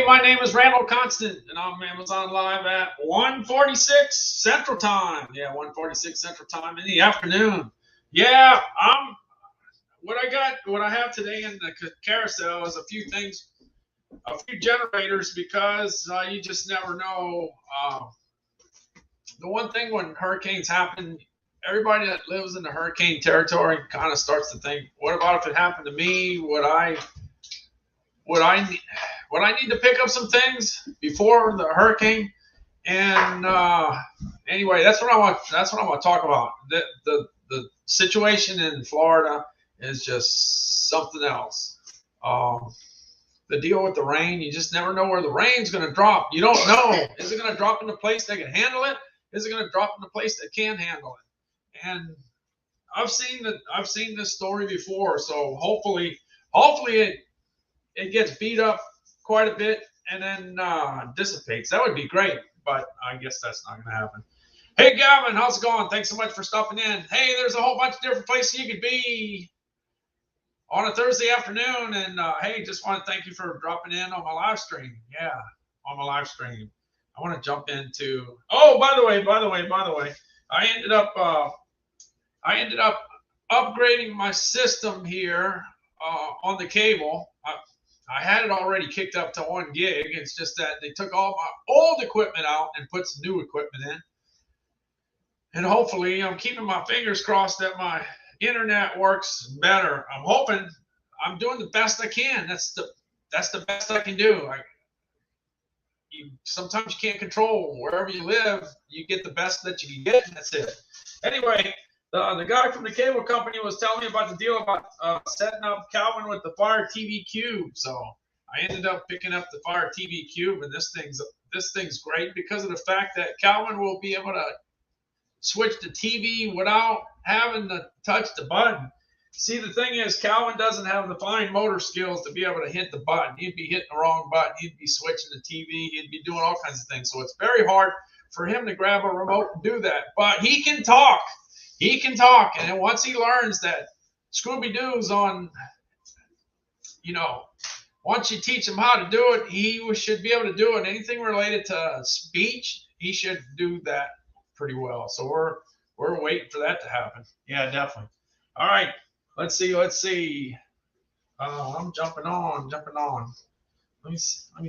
my name is Randall Constant, and I'm Amazon Live at 1:46 Central Time. Yeah, 1:46 Central Time in the afternoon. Yeah, what I have today in the carousel is a few things, a few generators, because you just never know. The one thing when hurricanes happen, everybody that lives in the hurricane territory kind of starts to think, what about if it happened to me? Would I need to pick up some things before the hurricane? And anyway, that's what I want to talk about. The situation in Florida is just something else. The deal with the rain, you just never know where the rain's going to drop. You don't know. Is it going to drop in a place that can handle it? Is it going to drop in a place that can't handle it? And I've seen this story before, so hopefully it gets beat up quite a bit and then dissipates. That would be great, but I guess that's not going to happen. Hey, Gavin, how's it going? Thanks so much for stopping in. Hey, there's a whole bunch of different places you could be on a Thursday afternoon, and hey, just want to thank you for dropping in on my live stream. Yeah, on my live stream. I want to jump into. Oh, by the way, I ended up upgrading my system here on the cable. I had it already kicked up to 1 gig. It's just that they took all my old equipment out and put some new equipment in. And hopefully, I'm keeping my fingers crossed that my internet works better. I'm hoping. I'm doing the best I can. That's the best I can do. Sometimes you can't control wherever you live. You get the best that you can get, and that's it. Anyway, the guy from the cable company was telling me about the deal about setting up Calvin with the Fire TV Cube. So I ended up picking up the Fire TV Cube, and this thing's great because of the fact that Calvin will be able to switch the TV without having to touch the button. See, the thing is, Calvin doesn't have the fine motor skills to be able to hit the button. He'd be hitting the wrong button. He'd be switching the TV. He'd be doing all kinds of things. So it's very hard for him to grab a remote and do that. But he can talk. He can talk. And then once he learns that Scooby-Doo's on, once you teach him how to do it, he should be able to do it. Anything related to speech, he should do that pretty well. So we're waiting for that to happen. Yeah, definitely. All right. Let's see. I'm jumping on. Let me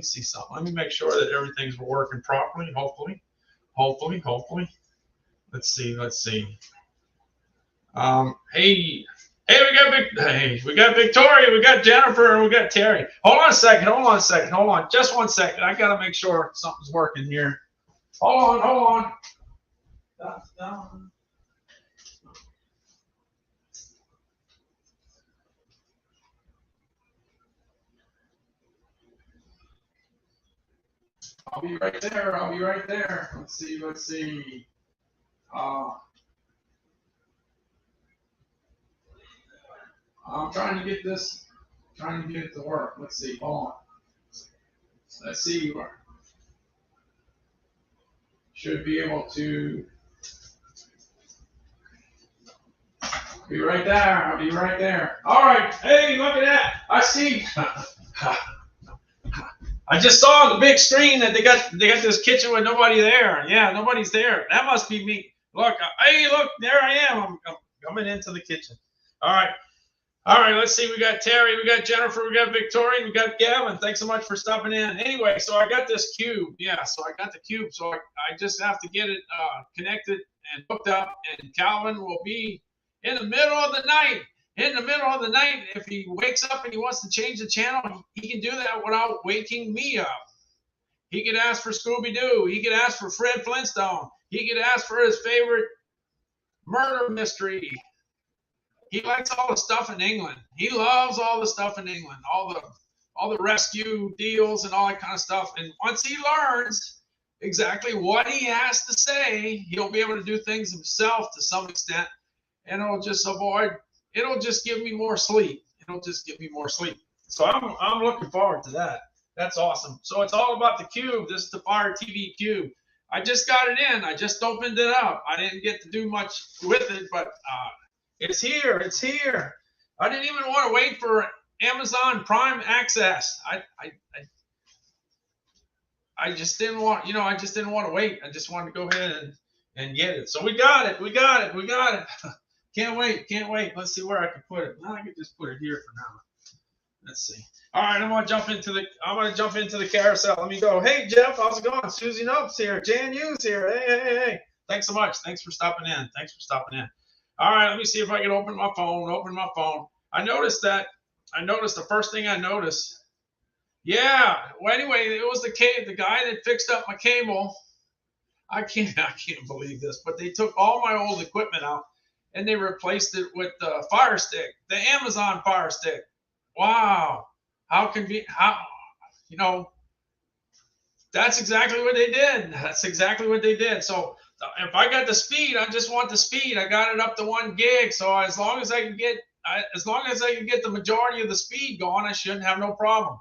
see something. Let me make sure that everything's working properly. Hopefully. Let's see. Hey, we got Victoria, we got Jennifer, and we got Terry. Hold on a second. Just 1 second. I gotta make sure something's working here. Hold on. Down. I'll be right there. Let's see. I'm trying to get it to work. Let's see. Hold on. Let's see. Should be able to be right there. I'll be right there. All right. Hey, look at that. I see. I just saw on the big screen that they got this kitchen with nobody there. Yeah, nobody's there. That must be me. Look, there I am. I'm coming into the kitchen. All right, let's see. We got Terry, we got Jennifer, we got Victoria, we got Gavin. Thanks so much for stopping in. Anyway, so I got this cube. Yeah, so I got the cube. So I just have to get it connected and hooked up, and Calvin will be in the middle of the night. If he wakes up and he wants to change the channel, he can do that without waking me up. He could ask for Scooby-Doo. He could ask for Fred Flintstone. He could ask for his favorite murder mystery. He likes all the stuff in England. He loves all the stuff in England, all the rescue deals and all that kind of stuff. And once he learns exactly what he has to say, he'll be able to do things himself to some extent, and it'll just give me more sleep. So I'm looking forward to that. That's awesome. So it's all about the cube. This is the Fire TV Cube. I just got it in. I just opened it up. I didn't get to do much with it, but it's here. I didn't even want to wait for Amazon Prime access. I just didn't want, I just didn't want to wait. I just wanted to go ahead and get it. So we got it. We got it. We got it. Can't wait. Can't wait. Let's see where I can put it. I can just put it here for now. Let's see. All right, I'm gonna jump into the carousel. Let me go. Hey Jeff, how's it going? Susie Nopes here. Jan Hughes here. Hey. Thanks so much. Thanks for stopping in. All right, let me see if I can open my phone. I noticed the first thing I noticed. Yeah. Well, anyway, it was the guy that fixed up my cable. I can't believe this, but they took all my old equipment out and they replaced it with the Fire Stick, the Amazon Fire Stick. Wow. How that's exactly what they did. So if I got the speed, I just want the speed. I got it up to 1 gig. So as long as I can get the majority of the speed going, I shouldn't have no problem.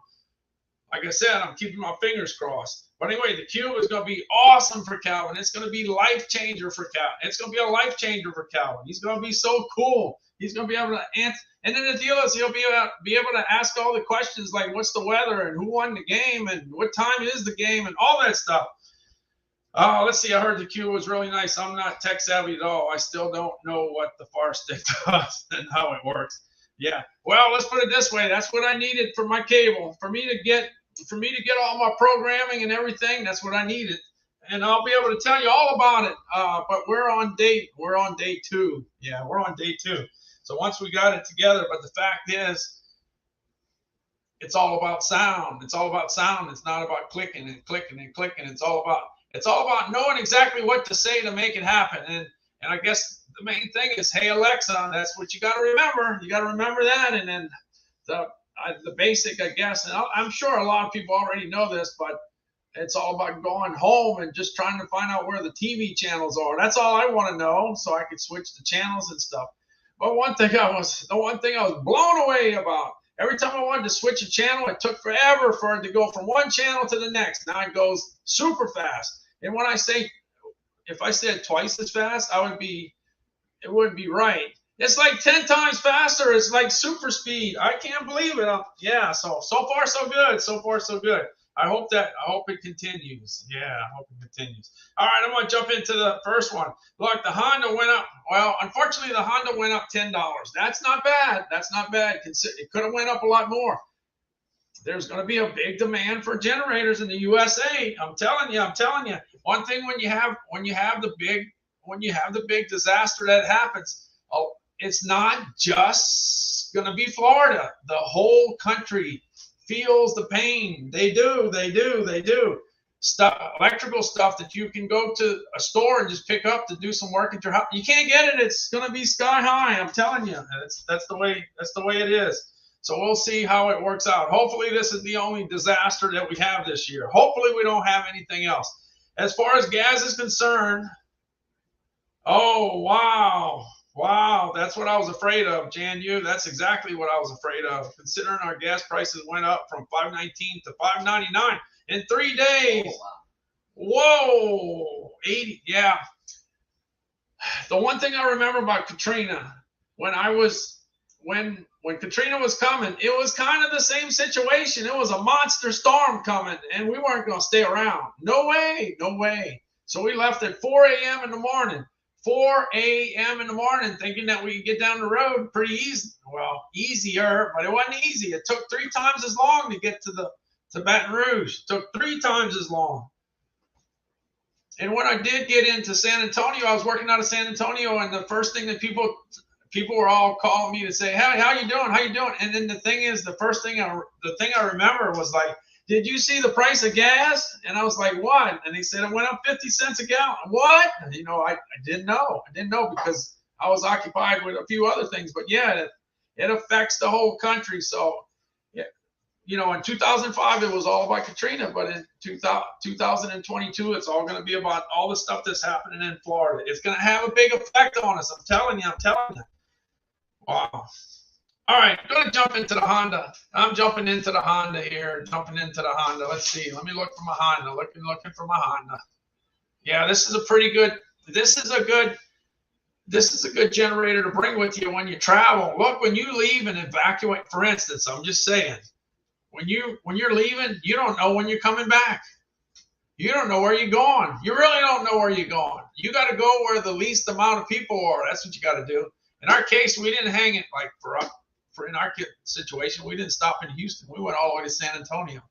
Like I said, I'm keeping my fingers crossed. But anyway, the Cube is going to be awesome for Calvin. It's going to be life changer for Calvin. It's going to be a life changer for Calvin. He's going to be so cool. He's going to be able to answer. And then the deal is he'll be able to ask all the questions like what's the weather and who won the game and what time is the game and all that stuff. Let's see. I heard the Cube was really nice. I'm not tech savvy at all. I still don't know what the Fire Stick does and how it works. Yeah. Well, let's put it this way. That's what I needed for my cable. For me to get all my programming and everything, that's what I needed. And I'll be able to tell you all about it. But we're on day 2. Yeah, we're on day 2. So once we got it together, but the fact is, it's all about sound. It's all about sound. It's not about clicking and clicking and clicking. It's all about knowing exactly what to say to make it happen. And I guess the main thing is, hey Alexa, that's what you got to remember. You got to remember that. And then the basic, I guess, and I'm sure a lot of people already know this, but it's all about going home and just trying to find out where the TV channels are. That's all I want to know, so I could switch the channels and stuff. But the one thing I was blown away about, every time I wanted to switch a channel, it took forever for it to go from one channel to the next. Now it goes super fast. And when if I said twice as fast, it wouldn't be right. It's like 10 times faster. It's like super speed. I can't believe it. Yeah. So far so good. So far so good. I hope it continues. Yeah, I hope it continues. All right, I'm going to jump into the first one. Look, the Honda went up. Well, unfortunately, the Honda went up $10. That's not bad. It could have went up a lot more. There's going to be a big demand for generators in the USA. I'm telling you. One thing when you have the big disaster that happens, it's not just going to be Florida. The whole country feels the pain. They do. Electrical stuff that you can go to a store and just pick up to do some work at your house. You can't get it. It's going to be sky high. I'm telling you. That's the way it is. So we'll see how it works out. Hopefully this is the only disaster that we have this year. Hopefully we don't have anything else. As far as gas is concerned, oh, wow, that's what I was afraid of, Jan Yu. That's exactly what I was afraid of, considering our gas prices went up from $5.19 to $5.99 in 3 days. Oh, wow. Whoa, 80, yeah. The one thing I remember about Katrina, when Katrina was coming, it was kind of the same situation. It was a monster storm coming, and we weren't going to stay around. No way. So we left at 4 a.m. in the morning. 4 a.m. in the morning, thinking that we could get down the road pretty easy. Well, easier, but it wasn't easy. It took 3 times as long to get to Baton Rouge. It took 3 times as long. And when I did get into San Antonio, I was working out of San Antonio, and the first thing that people were all calling me to say, "Hey, how you doing? And then the thing I remember was like, "Did you see the price of gas?" And I was like, "What?" And they said it went up 50 cents a gallon. What? I didn't know. Because I was occupied with a few other things. But yeah, it affects the whole country. So, yeah, in 2005 it was all about Katrina, but in 2022 it's all going to be about all the stuff that's happening in Florida. It's going to have a big effect on us. I'm telling you. Wow. All right, I'm going to jump into the Honda. I'm jumping into the Honda here. Let's see. Let me look for my Honda. Looking for my Honda. Yeah, this is a good generator to bring with you when you travel. Look, when you leave and evacuate, for instance, I'm just saying, when you're leaving, you don't know when you're coming back. You don't know where you're going. You really don't know where you're going. You got to go where the least amount of people are. That's what you got to do. In our case, we didn't hang it like for in our situation, we didn't stop in Houston. We went all the way to San Antonio,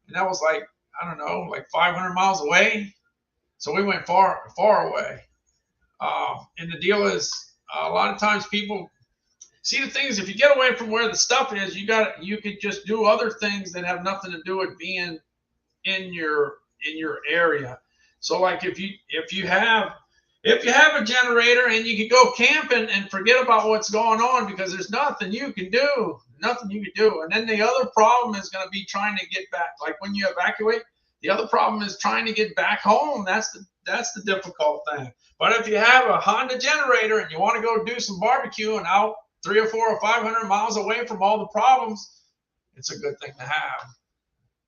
and that was like, I don't know, like 500 miles away. So we went far away. And the deal is, a lot of times people see, the thing is, if you get away from where the stuff is, you could just do other things that have nothing to do with being in your area. So like if you have a generator, and you could go camping and forget about what's going on, because there's nothing you can do. And then the other problem is going to be trying to get back. Like when you evacuate, the other problem is trying to get back home. That's the difficult thing. But if you have a Honda generator and you want to go do some barbecuing out 300 or 400 or 500 miles away from all the problems, it's a good thing to have.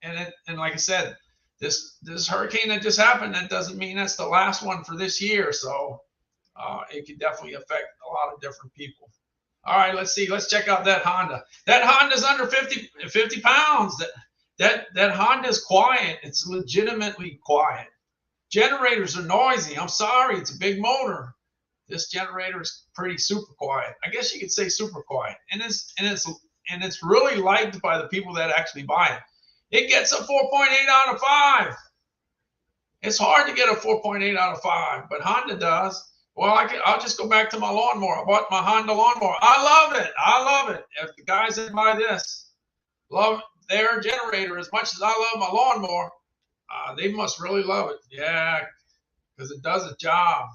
And like I said, this hurricane that just happened, that doesn't mean that's the last one for this year. So it can definitely affect a lot of different people. All right, let's see. Let's check out that Honda. That Honda's under 50 pounds. That Honda's quiet. It's legitimately quiet. Generators are noisy. I'm sorry, it's a big motor. This generator is pretty super quiet. I guess you could say super quiet. And it's really liked by the people that actually buy it. It gets a 4.8 out of 5. It's hard to get a 4.8 out of 5, but Honda does. Well, I'll just go back to my lawnmower. I bought my Honda lawnmower. I love it. If the guys that buy this love their generator as much as I love my lawnmower, they must really love it. Yeah, because it does a job.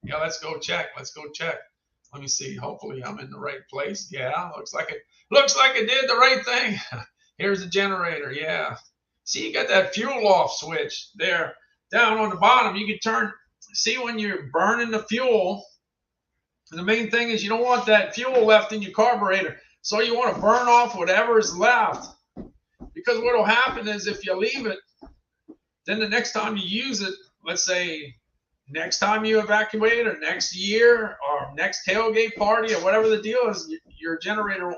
Yeah, let's go check. Let me see. Hopefully I'm in the right place. Yeah, looks like it did the right thing. Here's the generator. Yeah. See, you got that fuel off switch there down on the bottom. You can turn, see when you're burning the fuel. And the main thing is you don't want that fuel left in your carburetor. So you want to burn off whatever is left. Because what will happen is if you leave it, then the next time you use it, let's say next time you evacuate or next year or next tailgate party or whatever the deal is, your generator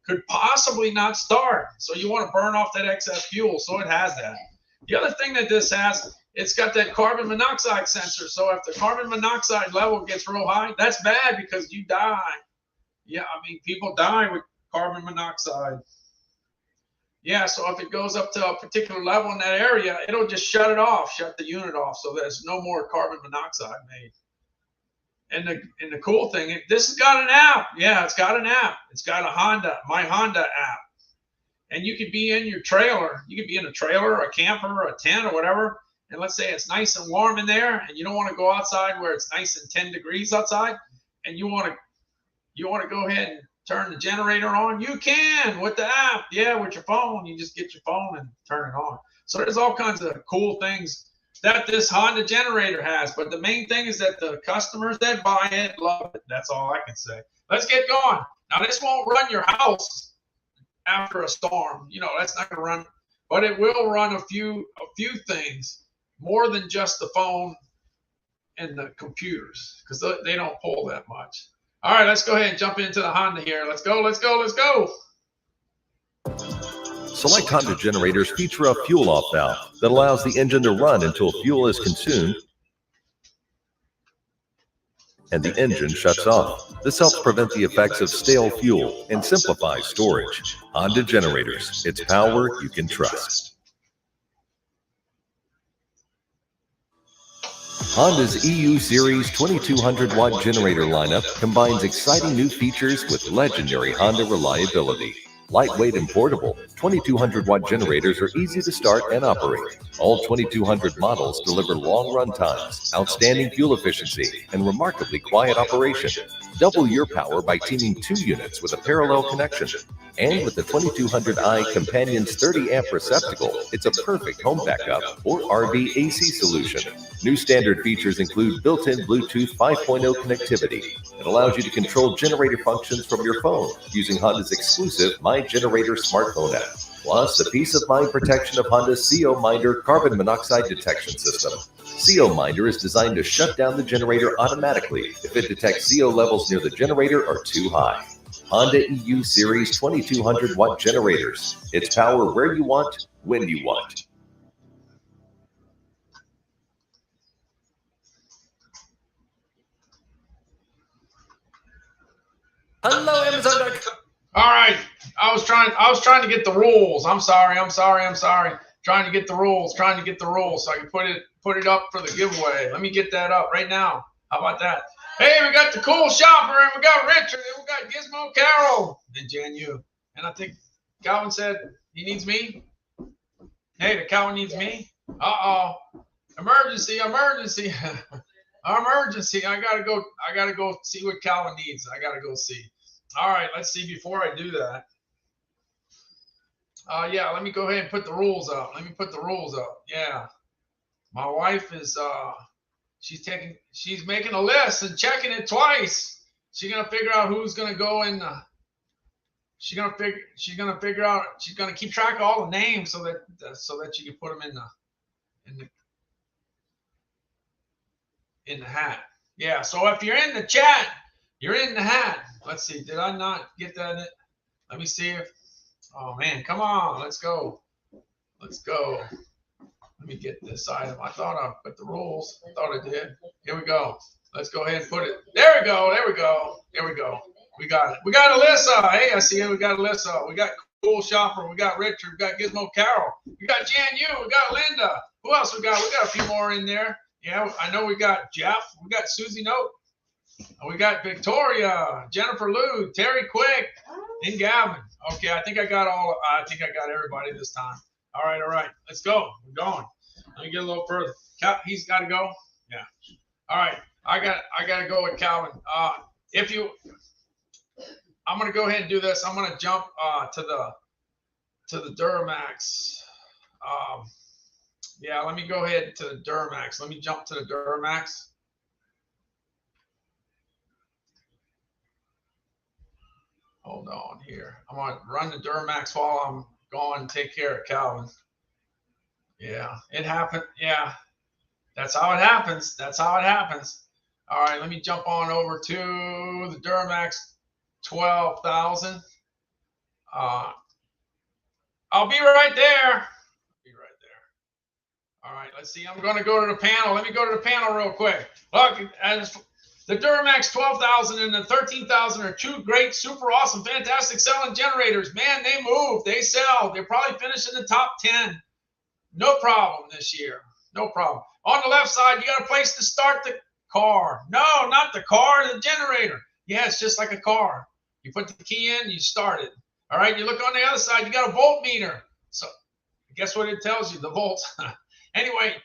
could possibly not start. So you want to burn off that excess fuel. So it has that. The other thing that this has, it's got that carbon monoxide sensor. So if the carbon monoxide level gets real high, that's bad because you die. Yeah, I mean, people die with carbon monoxide. Yeah, so if it goes up to a particular level in that area, it'll just shut the unit off, so there's no more carbon monoxide made. And the cool thing, this has got an app. Yeah, it's got an app. It's got a My Honda app. And you could be in your trailer. You could be in a trailer, a camper, or a tent, or whatever. And let's say it's nice and warm in there, and you don't want to go outside where it's nice and 10 degrees outside, and you want to go ahead and turn the generator on. You can with the app. Yeah, with your phone. You just get your phone and turn it on. So there's all kinds of cool things that this Honda generator has. But the main thing is that the customers that buy it love it. That's all I can say. Let's get going. Now, this won't run your house after a storm. You know, that's not going to run. But it will run a few things more than just the phone and the computers, because they don't pull that much. All right, let's go ahead and jump into the Honda here. Let's go. Select Honda generators feature a fuel off valve that allows the engine to run until fuel is consumed and the engine shuts off. This helps prevent the effects of stale fuel and simplifies storage. Honda generators, it's power you can trust. Honda's EU Series 2200 watt generator lineup combines exciting new features with legendary Honda reliability. Lightweight and portable, 2200 watt generators are easy to start and operate. All 2200 models deliver long run times, outstanding fuel efficiency, and remarkably quiet operation. Double your power by teaming 2 units with a parallel connection. And with the 2200i Companion's 30 amp receptacle, it's a perfect home backup or RV AC solution. New standard features include built-in Bluetooth 5.0 connectivity. It allows you to control generator functions from your phone using Honda's exclusive My Generator smartphone app. Plus, the peace of mind protection of Honda's CO Minder carbon monoxide detection system. CO Minder is designed to shut down the generator automatically if it detects CO levels near the generator are too high. Honda EU Series 2200 watt generators. It's power where you want, when you want. Hello, Amazon.com. All right. I was trying to get the rules. I'm sorry. Trying to get the rules so I can put it up for the giveaway. Let me get that up right now. How about that? Hey, we got the cool shopper, and we got Richard, and we got Gizmo Carol, and Jan Yu. And I think Calvin said he needs me. Hey, the Calvin needs me. Uh-oh. Emergency. Emergency. I gotta go see what Calvin needs. I gotta go see. All right, let's see before I do that. Yeah, let me go ahead and put the rules up. Yeah. My wife is she's making a list and checking it twice. She's gonna figure out who's gonna go in. She's gonna figure out. She's gonna keep track of all the names so that she can put them in the hat. Yeah. So if you're in the chat, you're in the hat. Let's see. Did I not get that in? Let me see if. Oh man, come on. Let's go. Let me get this item. I thought I put the rules. I thought I did. Here we go. Let's go ahead and put it. There we go. We got it. We got Alyssa. Hey, I see it. We got Alyssa. We got Cool Shopper. We got Richard. We got Gizmo Carol. We got Jan Yu. We got Linda. Who else we got? We got a few more in there. Yeah, I know we got Jeff. We got Susie Note. We got Victoria, Jennifer Lou, Terry Quick, and Gavin. Okay, I think I got everybody this time. All right. Let's go. We're going. Let me get a little further. He's got to go. Yeah. All right. I got to go with Calvin. I'm gonna go ahead and do this. I'm gonna jump to the Duramax. Yeah. Let me go ahead to the Duramax. Let me jump to the Duramax. Hold on here. I'm going to run the Duramax while I'm going and take care of Calvin. Yeah, it happened. Yeah, that's how it happens. All right, let me jump on over to the Duramax 12,000. I'll be right there. All right, let's see. I'm going to go to the panel. Let me go to the panel real quick. Look, the Duramax 12,000 and the 13,000 are two great, super awesome, fantastic selling generators. Man, they move, they sell. They're probably finishing the top 10. No problem this year. No problem. On the left side, you got a place to start the car. No, not the car, the generator. Yeah, it's just like a car. You put the key in, you start it. All right, you look on the other side, you got a voltmeter. So guess what it tells you? The volts. Anyway,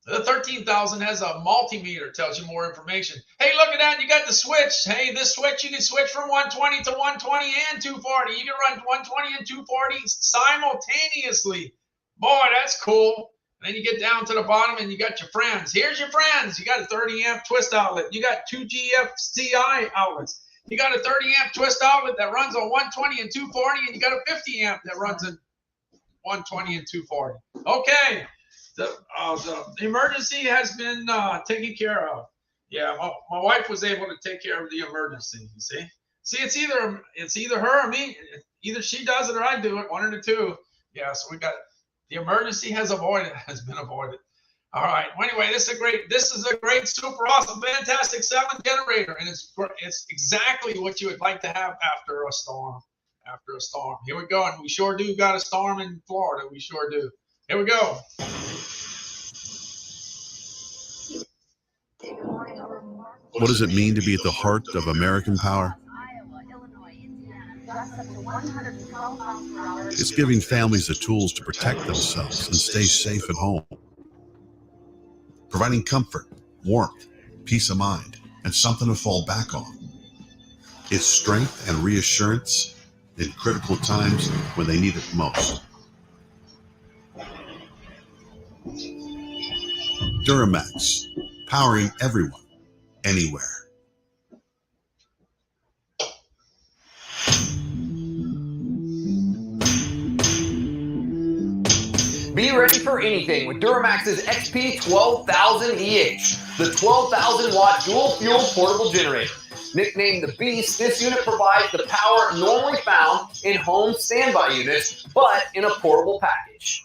the 13,000 has a multimeter, tells you more information. Hey, look at that. You got the switch. Hey, this switch, you can switch from 120 to 120 and 240. You can run 120 and 240 simultaneously. Boy, that's cool. And then you get down to the bottom and you got your friends. Here's your friends. You got a 30 amp twist outlet. You got two Gfci outlets. You got a 30 amp twist outlet that runs on 120 and 240, and you got a 50 amp that runs in 120 and 240. Okay. The emergency has been taken care of. Yeah, my wife was able to take care of the emergency. You see, it's either her or me. Either she does it or I do it. One of the two. Yeah, so we got the emergency has been avoided. All right. Well, anyway, this is a great, super awesome, fantastic selling generator, and it's exactly what you would like to have after a storm. Here we go, and we sure do got a storm in Florida. We sure do. Here we go. What does it mean to be at the heart of American power? It's giving families the tools to protect themselves and stay safe at home. Providing comfort, warmth, peace of mind, and something to fall back on. It's strength and reassurance in critical times when they need it most. Duramax, powering everyone, anywhere. Be ready for anything with Duramax's XP 12,000EH, the 12,000 watt dual fuel portable generator. Nicknamed the Beast, this unit provides the power normally found in home standby units, but in a portable package.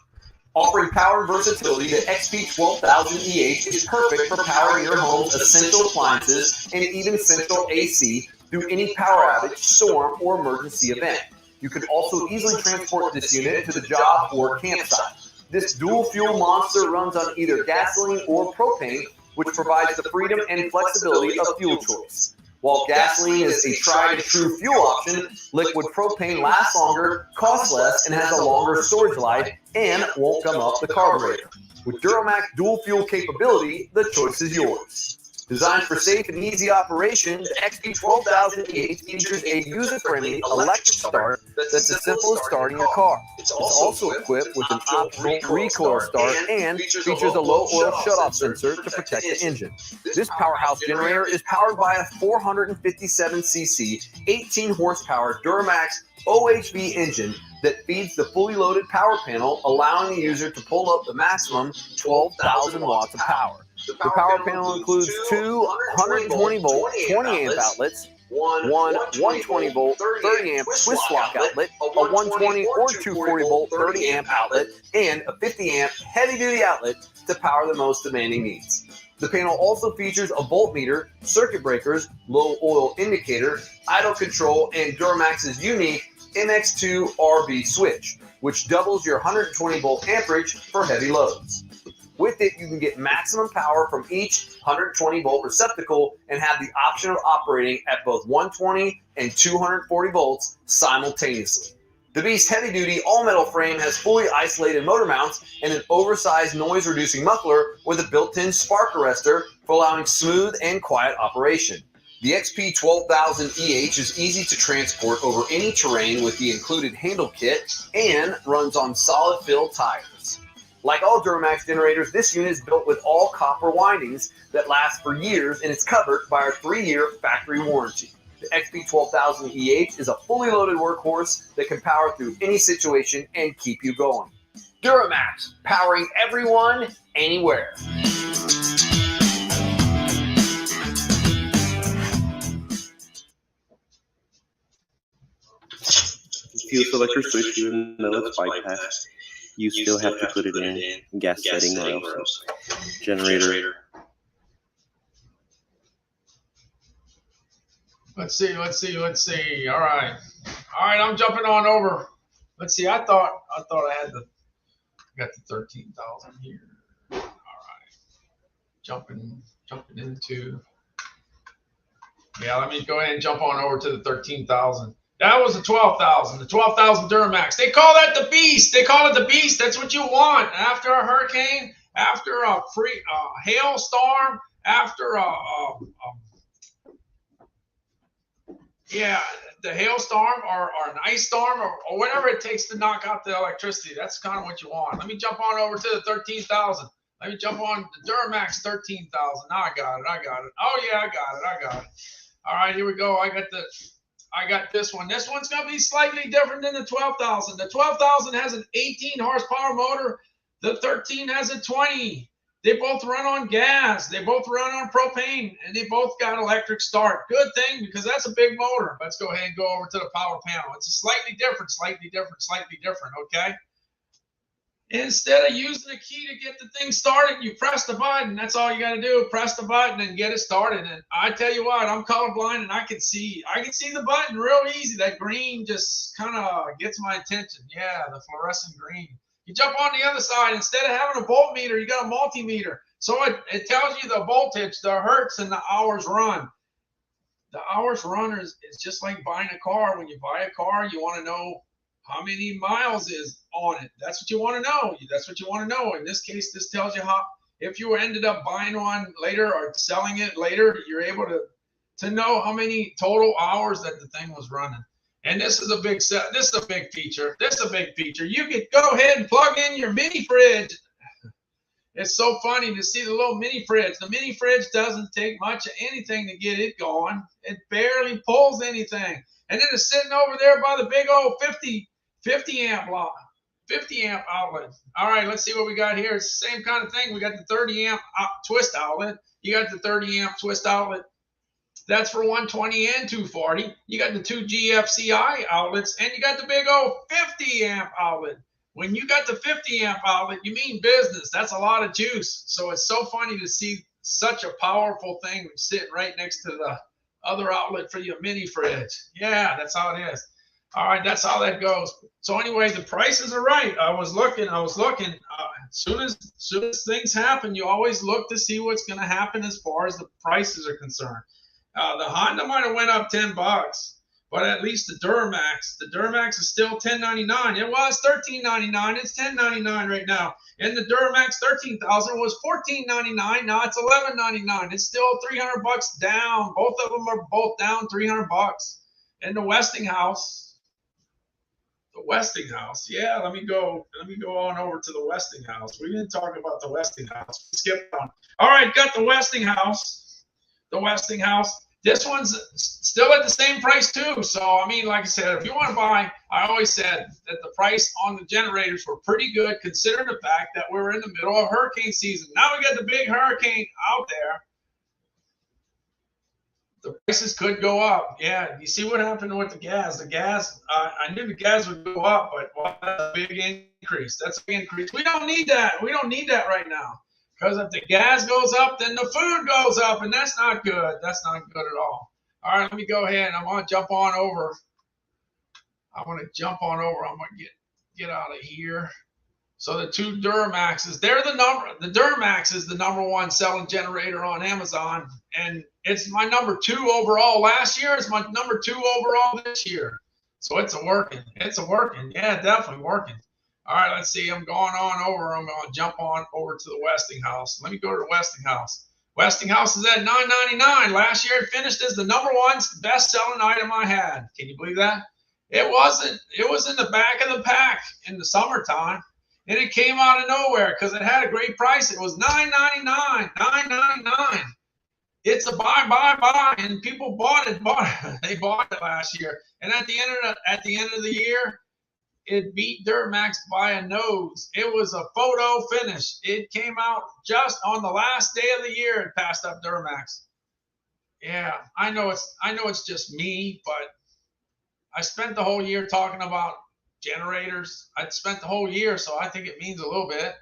Offering power and versatility, the XP 12,000EH is perfect for powering your home's essential appliances and even central AC through any power outage, storm, or emergency event. You can also easily transport this unit to the job or campsite. This dual fuel monster runs on either gasoline or propane, which provides the freedom and flexibility of fuel choice. While gasoline is a tried and true fuel option, liquid propane lasts longer, costs less, and has a longer storage life, and won't gum up the carburetor. With Duramax dual fuel capability, the choice is yours. Designed for safe and easy operation, the XP12000 features a user-friendly electric start that's as simple as starting your car. It's also equipped with an optional recoil start and features a low oil shutoff sensor to protect the engine. This powerhouse generator is powered by a 457cc, 18 horsepower Duramax OHV engine that feeds the fully loaded power panel, allowing the user to pull up the maximum 12,000 watts of power. The power panel includes two 120-volt 20-amp outlets, one 120-volt 30-amp twist lock outlet, a 120 or 240-volt 30-amp outlet, and a 50-amp heavy-duty outlet to power the most demanding needs. The panel also features a voltmeter, circuit breakers, low oil indicator, idle control, and Duramax's unique MX2 RV switch, which doubles your 120-volt amperage for heavy loads. With it, you can get maximum power from each 120-volt receptacle and have the option of operating at both 120 and 240 volts simultaneously. The Beast heavy-duty all-metal frame has fully isolated motor mounts and an oversized noise-reducing muffler with a built-in spark arrestor for allowing smooth and quiet operation. The XP12000 is easy to transport over any terrain with the included handle kit and runs on solid fill tires. Like all Duramax generators, this unit is built with all copper windings that last for years, and it's covered by our 3-year factory warranty. The XP12000 is a fully loaded workhorse that can power through any situation and keep you going. Duramax, powering everyone, anywhere. Fuel selector switch, even though it's bypassed, you still have to put it in gas setting or else generator. Let's see. All right, I'm jumping on over. Let's see. I thought I got the 13,000 here. All right, jumping into. Yeah, let me go ahead and jump on over to the 13,000. That was the 12,000, the 12,000 Duramax. They call that the Beast. They call it the Beast. That's what you want after a hurricane, after a hailstorm, after the hailstorm or an ice storm or whatever it takes to knock out the electricity. That's kind of what you want. Let me jump on over to the 13,000. Let me jump on the Duramax 13,000. Now I got it. Oh yeah, I got it. All right, here we go. I got this one. This one's going to be slightly different than the 12,000. The 12,000 has an 18 horsepower motor. The 13 has a 20. They both run on gas. They both run on propane, and they both got electric start. Good thing, because that's a big motor. Let's go ahead and go over to the power panel. It's a slightly different, okay? Instead of using the key to get the thing started, you press the button. That's all you got to do. Press the button and get it started. And I tell you what, I'm colorblind and I can see the button real easy. That green just kind of gets my attention. Yeah, the fluorescent green. You jump on the other side. Instead of having a voltmeter, you got a multimeter. So it tells you the voltage, the hertz, and the hours run. The hours run is just like buying a car. When you buy a car, you want to know how many miles is on it. That's what you want to know. In this case, this tells you how, if you ended up buying one later or selling it later, you're able to know how many total hours that the thing was running. And this is a big feature. You could go ahead and plug in your mini fridge. It's so funny to see the little mini fridge. The mini fridge doesn't take much of anything to get it going. It barely pulls anything. And then it's sitting over there by the big old 50 amp outlet. All right, let's see what we got here. It's the same kind of thing. We got the 30 amp twist outlet. You got the 30 amp twist outlet. That's for 120 and 240. You got the two Gfci outlets, and you got the big old 50 amp outlet. When you got the 50 amp outlet, you mean business. That's a lot of juice. So it's so funny to see such a powerful thing sitting right next to other outlet for your mini fridge. Yeah, that's how it is. All right, that's how that goes. So anyway, the prices are right. I was looking. As soon as things happen, you always look to see what's going to happen as far as the prices are concerned. The Honda might have went up $10, but at least the Duramax is still $10.99. It was $13.99. It's $10.99 right now. And the Duramax 13,000 was $14.99. Now it's $11.99. It's still $300 down. Both of them are both down $300. And the Westinghouse. Yeah, let me go on over to the Westinghouse. We didn't talk about the Westinghouse. We skipped on. All right, got the Westinghouse. This one's still at the same price too. So I mean, like I said, if you want to buy, I always said that the price on the generators were pretty good considering the fact that we were in the middle of hurricane season. Now we got the big hurricane out there. The prices could go up. Yeah, you see what happened with the gas. The gas, I knew the gas would go up, but well, that's a big increase. That's a big increase. We don't need that. We don't need that right now. Because if the gas goes up, then the food goes up, and that's not good. That's not good at all. All right, let me go ahead. I'm going to jump on over. I'm going to get out of here. So the two Duramaxes, the Duramax is the #1 selling generator on Amazon, and it's my #2 overall last year. It's my #2 overall this year. So it's working. Yeah, definitely working. All right, let's see. I'm going on over. I'm going to jump on over to the Westinghouse. Let me go to the Westinghouse. Westinghouse is at $9.99. Last year it finished as the #1 best-selling item I had. Can you believe that? It wasn't. It was in the back of the pack in the summertime. And it came out of nowhere because it had a great price. It was $9.99, $9.99. It's a buy, and people bought it. They bought it last year, and at the end of the year, it beat Duramax by a nose. It was a photo finish. It came out just on the last day of the year. It passed up Duramax. Yeah, I know it's just me, but I spent the whole year talking about generators. I spent the whole year, so I think it means a little bit.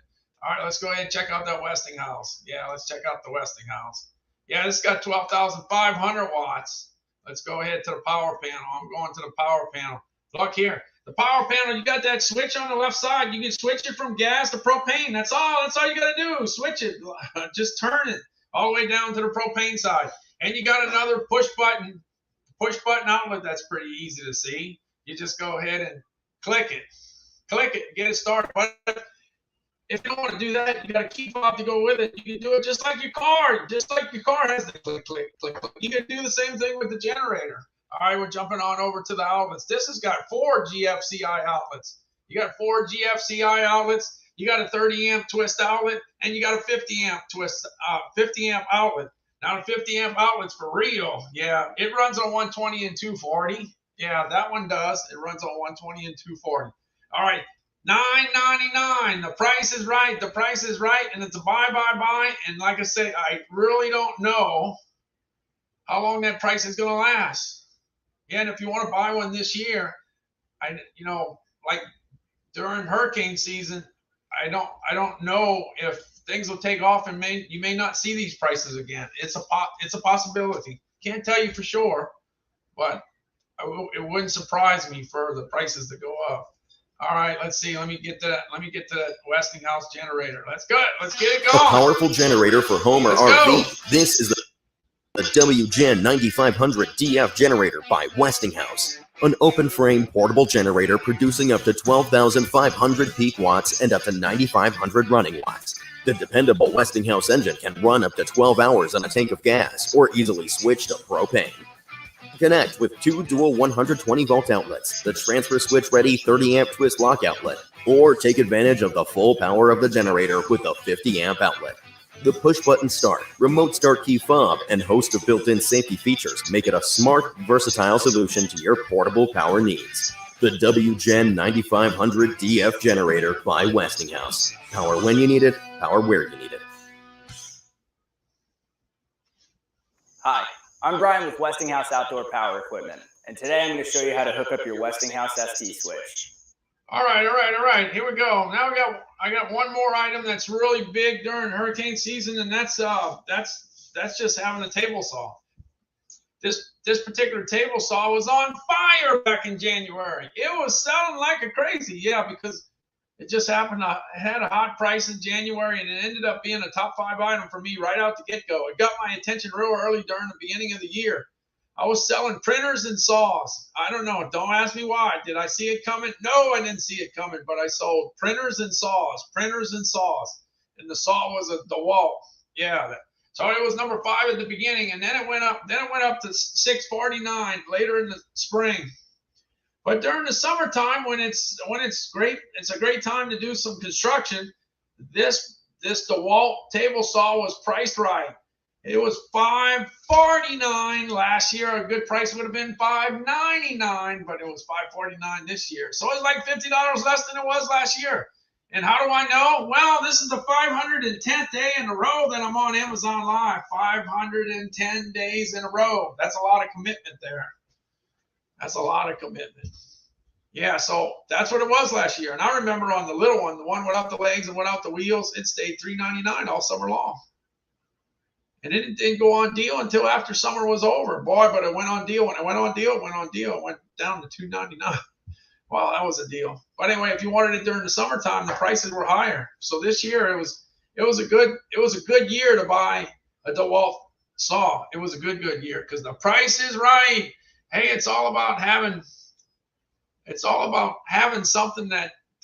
All right, let's go ahead and check out that Westinghouse. Yeah, let's check out the Westinghouse. Yeah, this got 12,500 watts. Let's go ahead to the power panel. I'm going to the power panel. Look here. The power panel, you got that switch on the left side. You can switch it from gas to propane. That's all you got to do. Switch it. Just turn it all the way down to the propane side. And you got another push button outlet that's pretty easy to see. You just go ahead and click it, get it started. But if you don't want to do that, you got a key fob to go with it. You can do it just like your car has the click, click, click. You can do the same thing with the generator. All right, we're jumping on over to the outlets. This has got 4 GFCI outlets. You got 4 GFCI outlets. You got a 30 amp twist outlet, and you got a 50 amp twist, 50 amp outlet. Now the 50 amp outlet's for real. Yeah, it runs on 120 and 240. Yeah, that one does. It runs on 120 and 240. All right, $9.99. The price is right. And it's a buy. And like I say, I really don't know how long that price is going to last. Yeah, and if you want to buy one this year, like during hurricane season, I don't know if things will take off and you may not see these prices again. It's a possibility. Can't tell you for sure, but it wouldn't surprise me for the prices to go up. All right, let's see. Let me get to that Westinghouse generator. Let's go. Let's get it going. A powerful generator for home or RV. This is the WGen 9500DF generator by Westinghouse. An open-frame portable generator producing up to 12,500 peak watts and up to 9,500 running watts. The dependable Westinghouse engine can run up to 12 hours on a tank of gas or easily switch to propane. Connect with 2 dual 120-volt outlets, the transfer switch-ready 30-amp twist lock outlet, or take advantage of the full power of the generator with a 50-amp outlet. The push-button start, remote start key fob, and host of built-in safety features make it a smart, versatile solution to your portable power needs. The WGen 9500DF generator by Westinghouse. Power when you need it, power where you need it. Hi, I'm Brian with Westinghouse Outdoor Power Equipment, and today I'm going to show you how to hook up your Westinghouse ST switch. All right. Here we go. Now I got one more item that's really big during hurricane season, and that's just having a table saw. this particular table saw was on fire back in January. It was selling like a crazy. Yeah, because it just happened to had a hot price in January, and it ended up being a top 5 item for me right out the get-go. It got my attention real early during the beginning of the year. I was selling printers and saws. I don't know. Don't ask me why. Did I see it coming? No, I didn't see it coming, but I sold printers and saws. And the saw was a DeWalt. Yeah. So it was number 5 at the beginning, and then it went up. Then it went up to $6.49 later in the spring. But during the summertime, when it's great, it's a great time to do some construction. This DeWalt table saw was priced right. It was $5.49 last year. A good price would have been $5.99, but it was $5.49 this year. So it's like $50 less than it was last year. And how do I know? Well, this is the 510th day in a row that I'm on Amazon Live. 510 days in a row. That's a lot of commitment there. That's a lot of commitment. Yeah, so that's what it was last year. And I remember on the little one, the one without the legs and without the wheels, it stayed $3.99 all summer long. And it didn't go on deal until after summer was over. Boy, but it went on deal. When it went on deal, it went down to $2.99. Wow, that was a deal. But anyway, if you wanted it during the summertime, the prices were higher. So this year it was a good year to buy a DeWalt saw. It was a good year because the price is right. Hey, it's all about having something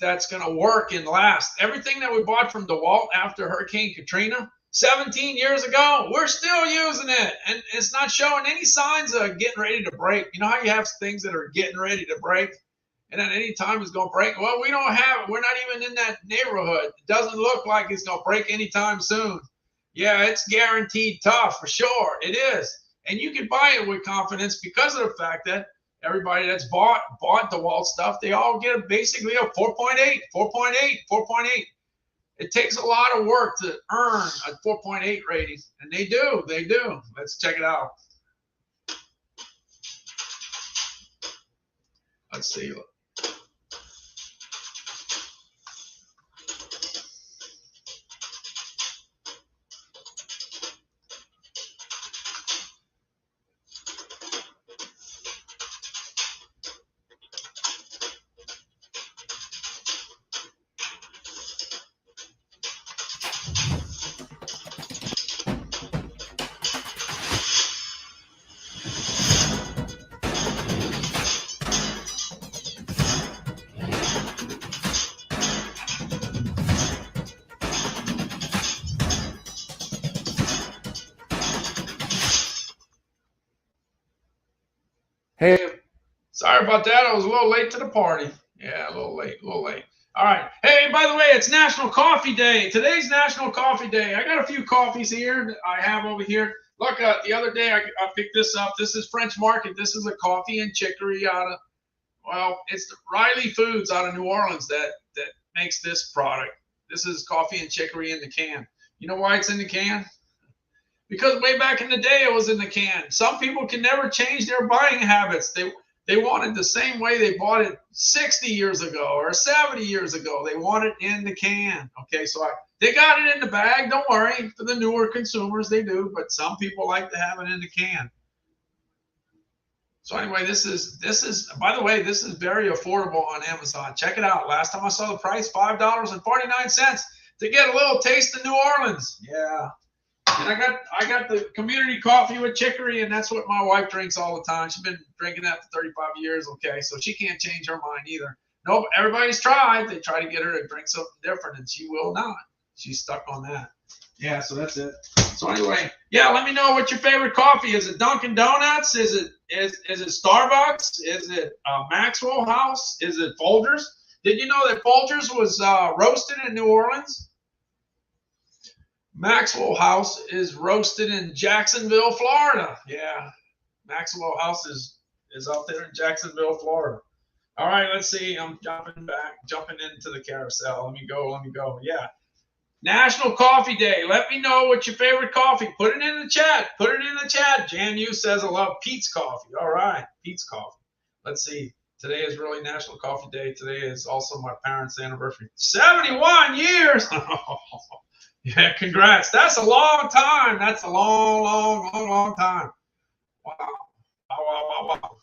that's going to work and last. Everything that we bought from DeWalt after Hurricane Katrina 17 years ago, we're still using it, and it's not showing any signs of getting ready to break. You know how you have things that are getting ready to break, and at any time it's going to break? Well, we don't have it. We're not even in that neighborhood. It doesn't look like it's going to break anytime soon. Yeah, it's guaranteed tough for sure. It is. And you can buy it with confidence because of the fact that everybody that's bought DeWalt stuff, they all get basically a 4.8. It takes a lot of work to earn a 4.8 rating, and they do. Let's check it out. Let's see. Hey, sorry about that. I was a little late to the party. Yeah, a little late. All right. Hey, by the way, it's National Coffee Day. Today's National Coffee Day. I got a few coffees here that I have over here. Look, the other day I picked this up. This is French Market. This is a coffee and chicory it's the Riley Foods out of New Orleans that makes this product. This is coffee and chicory in the can. You know why it's in the can? Because way back in the day, it was in the can. Some people can never change their buying habits. They want it the same way they bought it 60 years ago or 70 years ago. They want it in the can. Okay, so they got it in the bag. Don't worry. For the newer consumers, they do. But some people like to have it in the can. So anyway, this is by the way, this is very affordable on Amazon. Check it out. Last time I saw the price, $5.49 to get a little taste of New Orleans. Yeah. And I got the community coffee with chicory, and that's what my wife drinks all the time. She's been drinking that for 35 years. Okay, so she can't change her mind either. Nope, everybody's tried. They try to get her to drink something different, and she will not. She's stuck on that. Yeah, so that's it. So anyway, yeah, let me know what your favorite coffee is. Is it Dunkin' Donuts? Is it Starbucks? Is it Maxwell House? Is it Folgers? Did you know that Folgers was roasted in New Orleans? Maxwell House is roasted in Jacksonville, Florida. Yeah, Maxwell House is out there in Jacksonville, Florida. All right, let's see. I'm jumping into the carousel. Let me go. Yeah. National Coffee Day. Let me know what's your favorite coffee. Put it in the chat. Jan Yu says I love Pete's coffee. All right, Pete's coffee. Let's see. Today is really National Coffee Day. Today is also my parents' anniversary. 71 years. Yeah, congrats. That's a long time. That's a long time. Wow. wow, wow.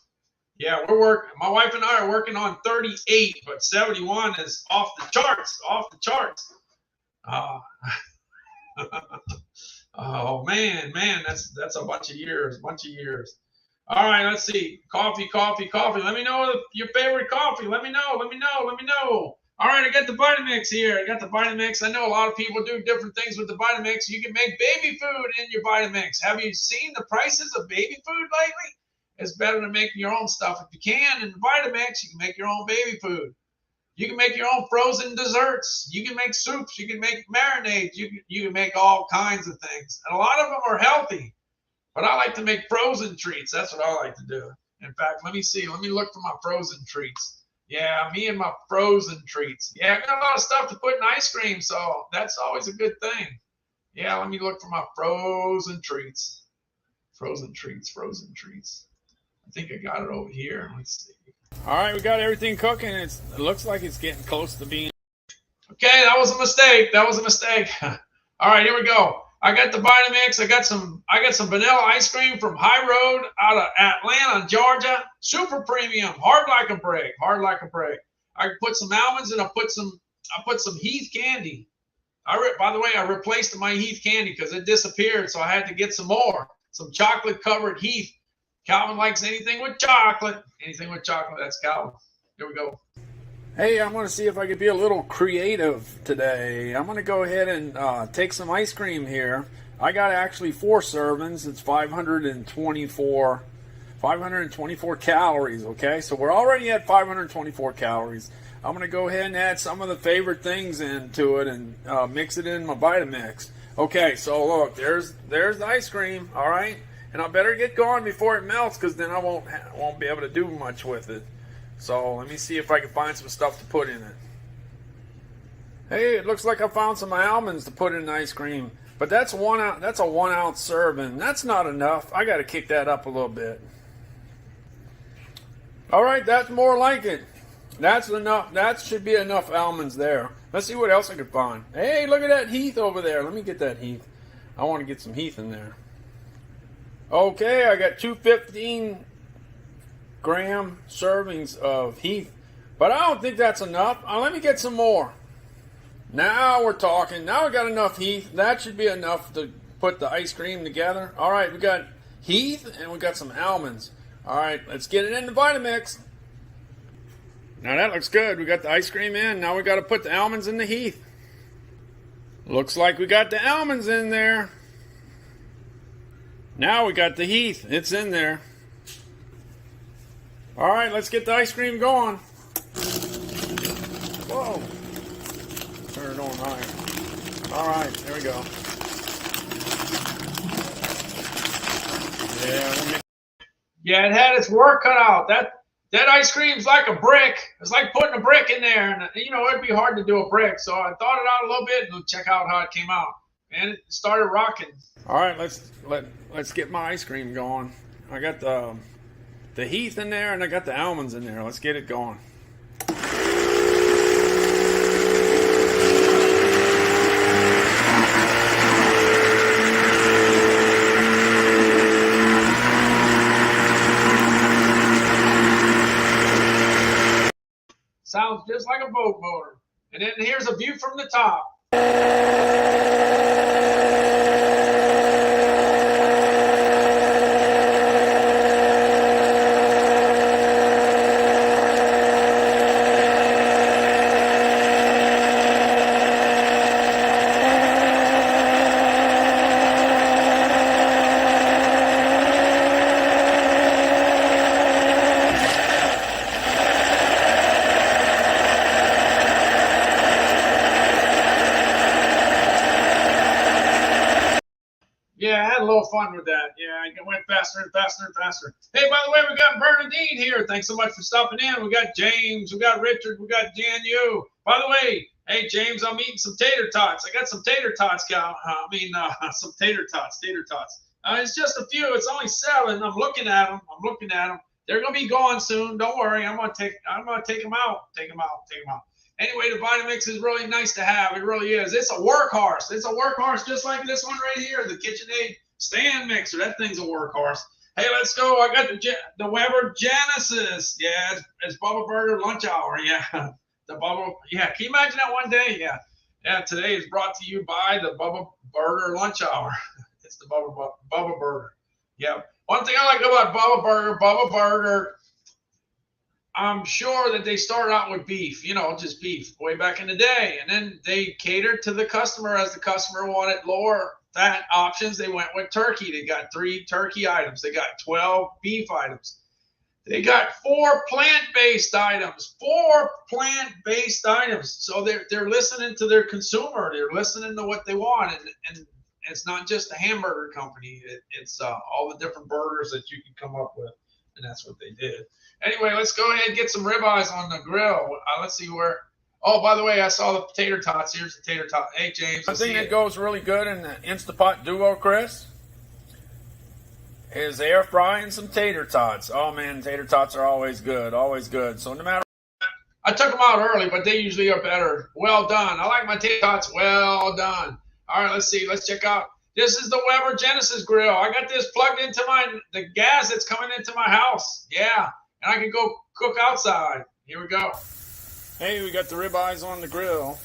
Yeah, we're working. My wife and I are working on 38, but 71 is off the charts. Off the charts. Oh man, that's a bunch of years. All right, let's see. Coffee. Let me know your favorite coffee. Let me know. All right, I got the Vitamix here. I know a lot of people do different things with the Vitamix. You can make baby food in your Vitamix. Have you seen the prices of baby food lately? It's better than making your own stuff. If you can, in the Vitamix, you can make your own baby food. You can make your own frozen desserts. You can make soups. You can make marinades. You can make all kinds of things. And a lot of them are healthy. But I like to make frozen treats. That's what I like to do. In fact, let me see. Let me look for my frozen treats. Yeah, me and my frozen treats. Yeah, I got a lot of stuff to put in ice cream, so that's always a good thing. Yeah, let me look for my frozen treats. Frozen treats. I think I got it over here. Let's see. All right, we got everything cooking. It looks like it's getting close to being. Okay, that was a mistake. All right, here we go. I got the Vitamix. I got some vanilla ice cream from High Road out of Atlanta, Georgia. Super premium, hard like a brick. I put some almonds and I put some Heath candy. By the way, I replaced my Heath candy because it disappeared, so I had to get some more. Some chocolate covered Heath. Calvin likes anything with chocolate. That's Calvin. Here we go. Hey, I'm going to see if I could be a little creative today. I'm going to go ahead and take some ice cream here. I got actually 4 servings. It's 524 calories, okay? So we're already at 524 calories. I'm going to go ahead and add some of the favorite things into it and mix it in my Vitamix. Okay, so look, there's the ice cream, all right? And I better get going before it melts because then I won't be able to do much with it. So let me see if I can find some stuff to put in it. Hey, it looks like I found some almonds to put in ice cream. But that's a 1 ounce serving. That's not enough. I got to kick that up a little bit. All right, that's more like it. That's enough. That should be enough almonds there. Let's see what else I can find. Hey, look at that Heath over there. Let me get that Heath. I want to get some Heath in there. Okay, I got 2 15-gram servings of Heath, but I don't think that's enough. Let me get some more. Now we're talking. Now we got enough Heath. That should be enough to put the ice cream together. All right, we got Heath and we got some almonds. All right, let's get it in the Vitamix. Now that looks good. We got the ice cream in. Now we got to put the almonds in the Heath. Looks like we got the almonds in there. Now we got the Heath. It's in there. All right, let's get the ice cream going. Whoa. Turn it on higher. All right, there we go. Yeah, it had its work cut out. That ice cream's like a brick. It's like putting a brick in there. And, it'd be hard to do a brick. So I thought it out a little bit and check out how it came out. And it started rocking. All right, let's get my ice cream going. I got the Heath in there and I got the almonds in there. Let's get it going. Sounds just like a boat motor. And then here's a view from the top. Yeah, I had a little fun with that. Yeah, I went faster and faster and faster. Hey, by the way, we got Bernadine here. Thanks so much for stopping in. We got James, we got Richard, we got Jan Yu. By the way, hey, James, I'm eating some tater tots. I got some tater tots, some tater tots. It's just a few. It's only 7. I'm looking at them. They're gonna be gone soon. Don't worry. I'm gonna take them out. Take them out. Anyway, the Vitamix is really nice to have. It really is. It's a workhorse. It's a workhorse just like this one right here, the KitchenAid stand mixer. That thing's a workhorse. Hey, let's go. I got the Weber Genesis. Yeah, it's Bubba Burger lunch hour. Yeah, the Bubba. Yeah, can you imagine that one day? Yeah, yeah. Today is brought to you by the Bubba Burger lunch hour. It's the Bubba Burger. Yeah. One thing I like about Bubba Burger, I'm sure that they started out with beef, just beef way back in the day. And then they catered to the customer as the customer wanted lower fat options. They went with turkey. They got 3 turkey items. They got 12 beef items. They got 4 plant-based items. 4 plant-based items. So they're listening to their consumer. They're listening to what they want. And it's not just a hamburger company. It's all the different burgers that you can come up with. And that's what they did. Anyway, let's go ahead and get some ribeyes on the grill. Let's see where. Oh, by the way, I saw the potato tots. Here's the tater tot. Hey, James. One thing that goes really good in the Instapot Duo, Chris, is air frying some tater tots. Oh, man, tater tots are always good, always good. So no matter. I took them out early, but they usually are better. Well done. I like my tater tots. Well done. All right, let's see. Let's check out. This is the Weber Genesis grill. I got this plugged into the gas that's coming into my house. Yeah, and I can go cook outside. Here we go. Hey, we got the ribeyes on the grill.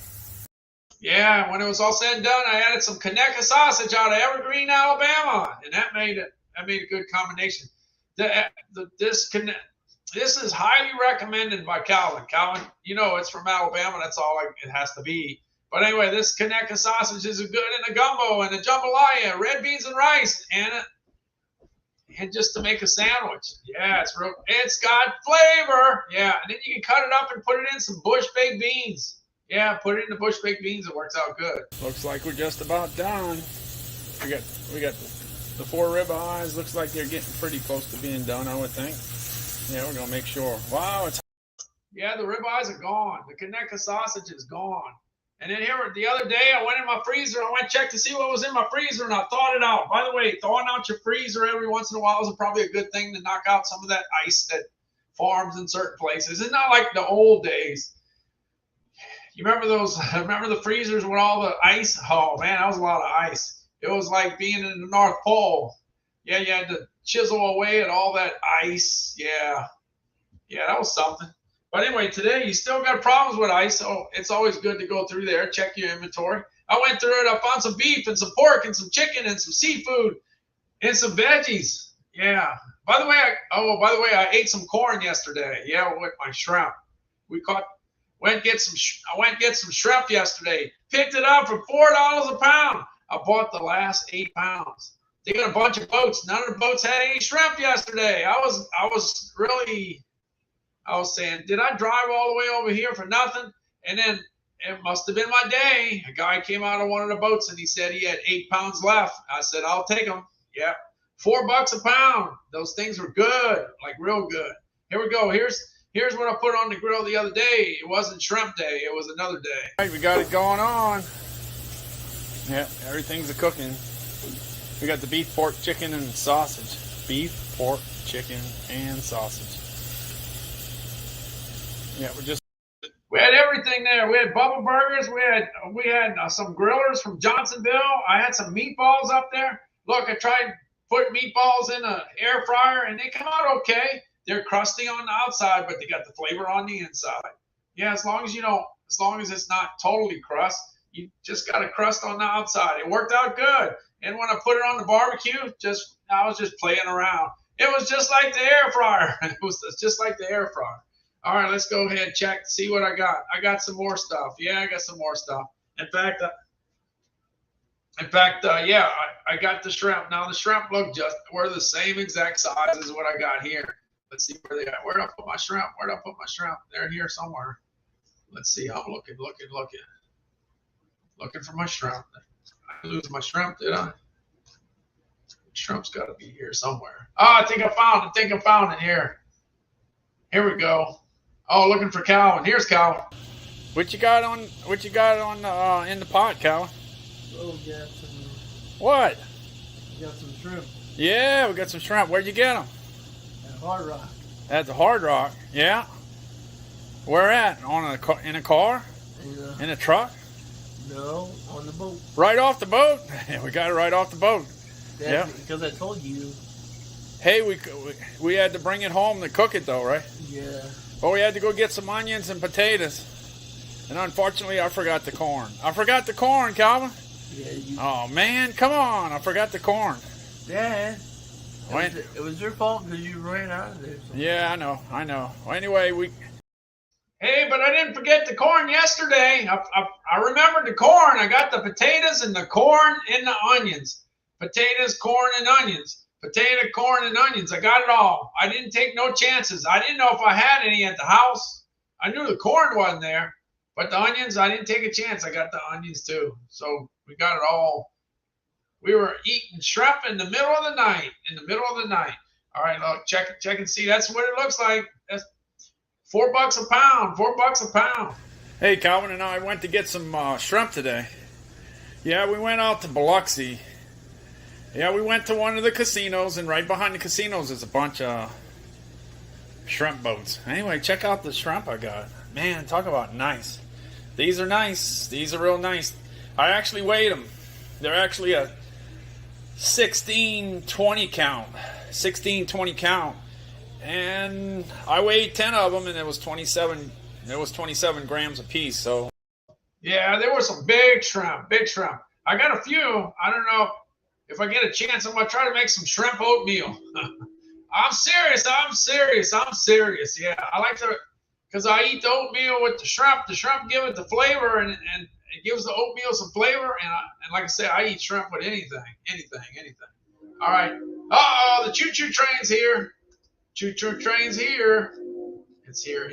Yeah, when it was all said and done, I added some Conecuh sausage out of Evergreen, Alabama, and that made a good combination. This is highly recommended by Calvin. Calvin, it's from Alabama. That's all it has to be. But anyway, this Conecuh sausage is good in a gumbo and a jambalaya, red beans and rice, and just to make a sandwich. Yeah, it's got flavor. Yeah, and then you can cut it up and put it in some bush baked beans. Yeah, put it in the bush baked beans. It works out good. Looks like we're just about done. We got the 4 ribeyes. Looks like they're getting pretty close to being done, I would think. Yeah, we're gonna make sure. Wow, yeah, the ribeyes are gone. The Conecuh sausage is gone. And then the other day, I went in my freezer. I went to check to see what was in my freezer, and I thawed it out. By the way, thawing out your freezer every once in a while is probably a good thing to knock out some of that ice that forms in certain places. It's not like the old days. You remember those? Remember the freezers with all the ice? Oh, man, that was a lot of ice. It was like being in the North Pole. Yeah, you had to chisel away at all that ice. Yeah, that was something. But anyway, today you still got problems with ice, so it's always good to go through there, check your inventory. I went through it. I found some beef and some pork and some chicken and some seafood and some veggies. Yeah. By the way, I ate some corn yesterday. Yeah, with my shrimp. I went get some shrimp yesterday. Picked it up for $4 a pound. I bought the last 8 pounds. They got a bunch of boats. None of the boats had any shrimp yesterday. I was saying, did I drive all the way over here for nothing? And then it must have been my day. A guy came out of one of the boats and he said he had 8 pounds left. I said, I'll take them. Yeah. $4 a pound. Those things were good, like real good. Here we go. Here's what I put on the grill the other day. It wasn't shrimp day. It was another day. All right, we got it going on. Yeah, everything's cooking. We got the beef, pork, chicken, and sausage. Beef, pork, chicken, and sausage. Yeah, we had everything there. We had Bubba Burgers. We had some grillers from Johnsonville. I had some meatballs up there. Look, I tried putting meatballs in an air fryer, and they come out okay. They're crusty on the outside, but they got the flavor on the inside. Yeah, as long as it's not totally crust, you just got a crust on the outside. It worked out good. And when I put it on the barbecue, I was just playing around. It was just like the air fryer. It was just like the air fryer. All right, let's go ahead and check, see what I got. I got some more stuff. Yeah, I got some more stuff. In fact, I got the shrimp. Now the shrimp were the same exact size as what I got here. Let's see where they at. Where'd I put my shrimp? They're here somewhere. Let's see. I'm looking for my shrimp. I lose my shrimp, did I? Shrimp's got to be here somewhere. Oh, I think I found it here. Here we go. Oh, looking for Calvin. Here's Calvin. What you got on in the pot, Calvin? Oh, we got some. What? We got some shrimp. Yeah, we got some shrimp. Where'd you get them? At Hard Rock. At the Hard Rock. Yeah. Where at? In a car? Yeah. In a truck? No, on the boat. Right off the boat? We got it right off the boat. Yeah. Because I told you Hey, we had to bring it home to cook it though, right? Yeah. Oh, we had to go get some onions and potatoes. And unfortunately, I forgot the corn. I forgot the corn, Calvin. Yeah. Oh, man, come on. I forgot the corn. Dad, it was your fault because you ran out of there. Yeah, I know. Well, anyway, Hey, but I didn't forget the corn yesterday. I remembered the corn. I got the potatoes and the corn and the onions. Potatoes, corn, and onions. Potato, corn, and onions. I got it all. I didn't take no chances. I didn't know if I had any at the house. I knew the corn wasn't there. But the onions, I didn't take a chance. I got the onions too. So we got it all. We were eating shrimp in the middle of the night. All right, look, check and see. That's what it looks like. That's $4 a pound. $4 a pound. Hey, Calvin and I went to get some shrimp today. Yeah, we went out to Biloxi. Yeah, we went to one of the casinos, and right behind the casinos is a bunch of shrimp boats. Anyway, check out the shrimp I got. Man, talk about nice. These are nice. These are real nice. I actually weighed them. They're actually a 16-20 count. 16-20 count. And I weighed 10 of them, and it was 27. It was 27 grams a piece. So yeah, there were some big shrimp. I got a few. I don't know if I get a chance. I'm gonna try to make some shrimp oatmeal. I'm serious. Yeah, I like to, because I eat the oatmeal with the shrimp. The shrimp give it the flavor, and it gives the oatmeal some flavor. And like I say, I eat shrimp with anything. All right. Uh-oh, the choo-choo train's here. Choo-choo train's here. It's here.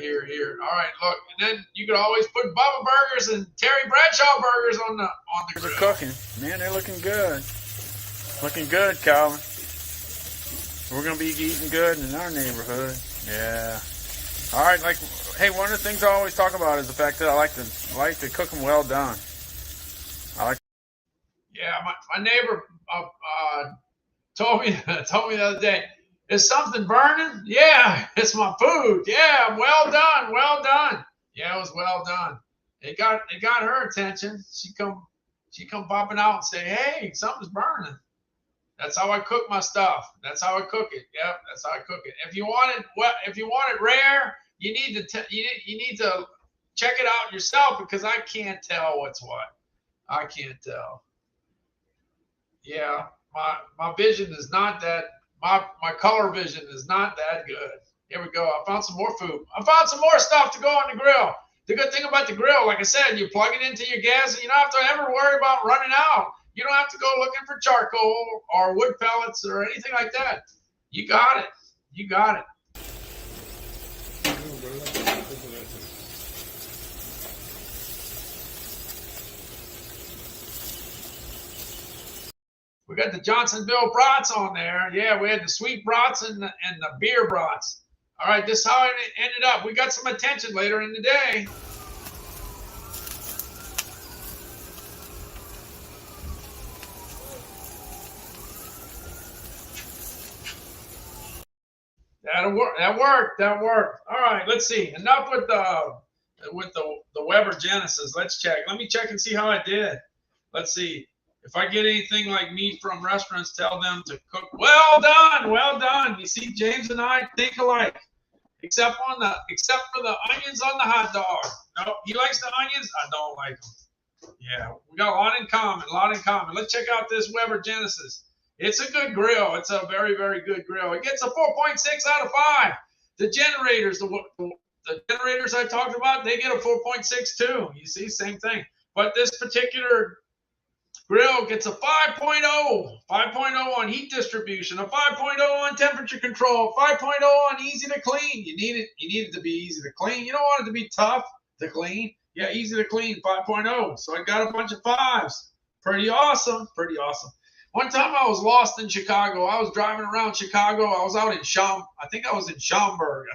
All right, look, and then you could always put Bubba Burgers and Terry Bradshaw Burgers on the grill. They're cooking. Man, they're looking good. Looking good, Calvin. We're gonna be eating good in our neighborhood. Yeah. All right, like, hey, one of the things I always talk about is the fact that I like to cook them well done. Yeah, my neighbor told me the other day, is something burning? Yeah, it's my food. Yeah, well done. Yeah, it was well done. It got her attention. She come popping out and say, hey, something's burning. That's how I cook my stuff. That's how I cook it. Yep, that's how I cook it. If you want it rare, you need to check it out yourself, because I can't tell what's what. I can't tell. Yeah, my vision is not that. My color vision is not that good. Here we go. I found some more food. I found some more stuff to go on the grill. The good thing about the grill, like I said, you plug it into your gas and you don't have to ever worry about running out. You don't have to go looking for charcoal or wood pellets or anything like that. You got it. We got the Johnsonville brats on there. Yeah, we had the sweet brats and the beer brats. All right, this is how it ended up. We got some attention later in the day. That worked. All right, let's see. Enough with the Weber Genesis. Let's check. Let me check and see how I did. Let's see. If I get anything like me from restaurants, tell them to cook. Well done. You see, James and I think alike, except for the onions on the hot dog. No, he likes the onions. I don't like them. Yeah, we got a lot in common. Let's check out this Weber Genesis. It's a good grill. It's a very, very good grill. It gets a 4.6 out of 5. The generators, the generators I talked about, they get a 4.6 too. You see, same thing. But this particular grill gets a 5.0 on heat distribution, a 5.0 on temperature control, 5.0 on easy to clean. You need it to be easy to clean. You don't want it to be tough to clean. Yeah, easy to clean, 5.0. So I got a bunch of 5s. Pretty awesome. One time I was lost in Chicago. I was driving around Chicago. I was out in I think I was in Schaumburg.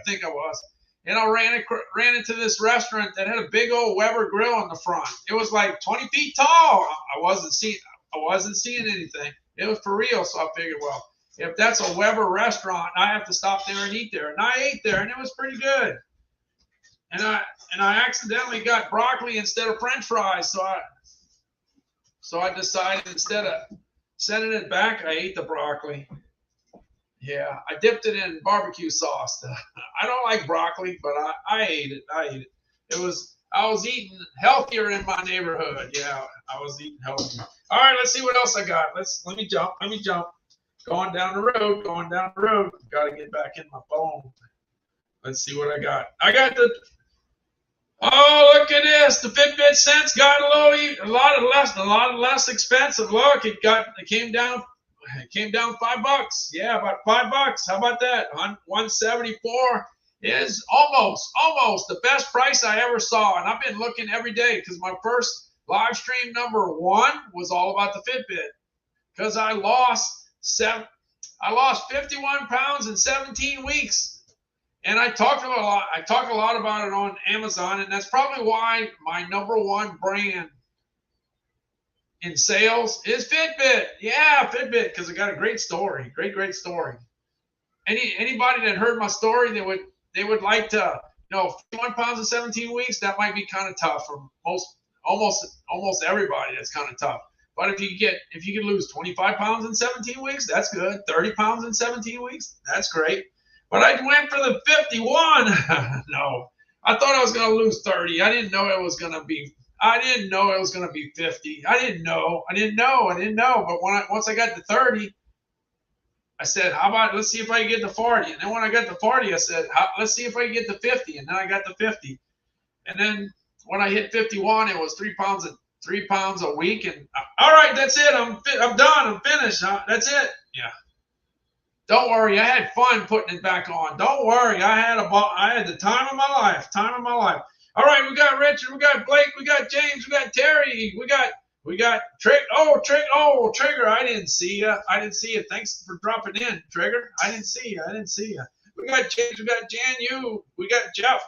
And I ran into this restaurant that had a big old Weber grill on the front. It was like 20 feet tall. I wasn't seeing anything. It was for real. So I figured, well, if that's a Weber restaurant, I have to stop there and eat there. And I ate there, and it was pretty good. And I accidentally got broccoli instead of French fries. So I decided, instead of sending it back, I ate the broccoli. Yeah, I dipped it in barbecue sauce. I don't like broccoli, but I ate it. I ate it. I was eating healthier in my neighborhood. Yeah, I was eating healthier. All right, let's see what else I got. Let me jump. Going down the road. Got to get back in my phone. Let's see what I got. I got the. Oh, look at this! The Fitbit Sense got a lot less expensive. Look, it came down $5. Yeah, about $5. How about that? 174 is almost the best price I ever saw. And I've been looking every day because my first live stream #1 was all about the Fitbit because I lost 51 pounds in 17 weeks. And I talk a lot about it on Amazon, and that's probably why my #1 brand in sales is Fitbit. Yeah, Fitbit, because it got a great story. Great story. Anybody that heard my story, they would like to, 51 pounds in 17 weeks, that might be kind of tough for almost everybody. That's kind of tough. But if you could lose 25 pounds in 17 weeks, that's good. 30 pounds in 17 weeks, that's great. But I went for the 51. No, I thought I was going to lose 30. I didn't know it was going to be 50. I didn't know. But once I got to 30, I said, how about, let's see if I can get to 40. And then when I got to 40, I said, let's see if I can get to 50. And then I got to 50. And then when I hit 51, it was 3 pounds a week. And all right, that's it. I'm done. I'm finished. That's it. Yeah. Don't worry, I had fun putting it back on. Don't worry, I had the time of my life. All right, we got Richard, we got Blake, we got James, we got Terry, we got Trigger. I didn't see you. Thanks for dropping in, Trigger. I didn't see you. We got James, we got Jan, we got Jeff.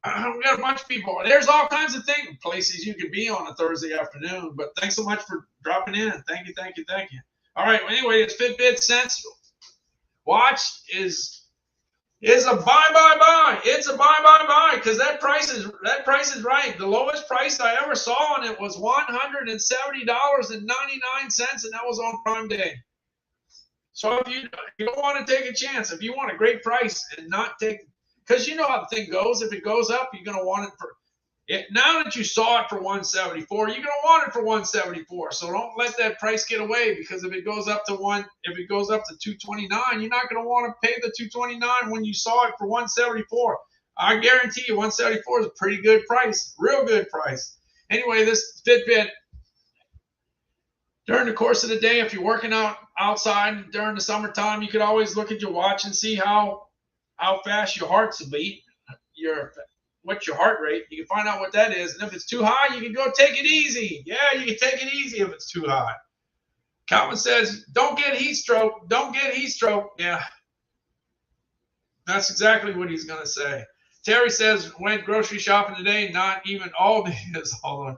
We got a bunch of people. There's all kinds of places you could be on a Thursday afternoon. But thanks so much for dropping in. Thank you. All right. Well, anyway, it's Fitbit Sense watch is a buy. It's a buy because that price is right. The lowest price I ever saw on it was $170.99, and that was on Prime Day. So if you don't want to take a chance, if you want a great price and not take, because you know how the thing goes. If it goes up, you're gonna want it for it. Now that you saw it for 174, you're gonna want it for 174. So don't let that price get away, because if it goes up to 229, you're not gonna want to pay the 229 when you saw it for 174. I guarantee you 174 is a pretty good price, real good price. Anyway, this Fitbit, during the course of the day, if you're working outside during the summertime, you could always look at your watch and see how fast your heart's beat, what's your heart rate. You can find out what that is. And if it's too high, you can go take it easy. Yeah, you can take it easy if it's too high. Calvin says, don't get heat stroke. Yeah, that's exactly what he's going to say. Terry says, went grocery shopping today, not even Aldi is all on.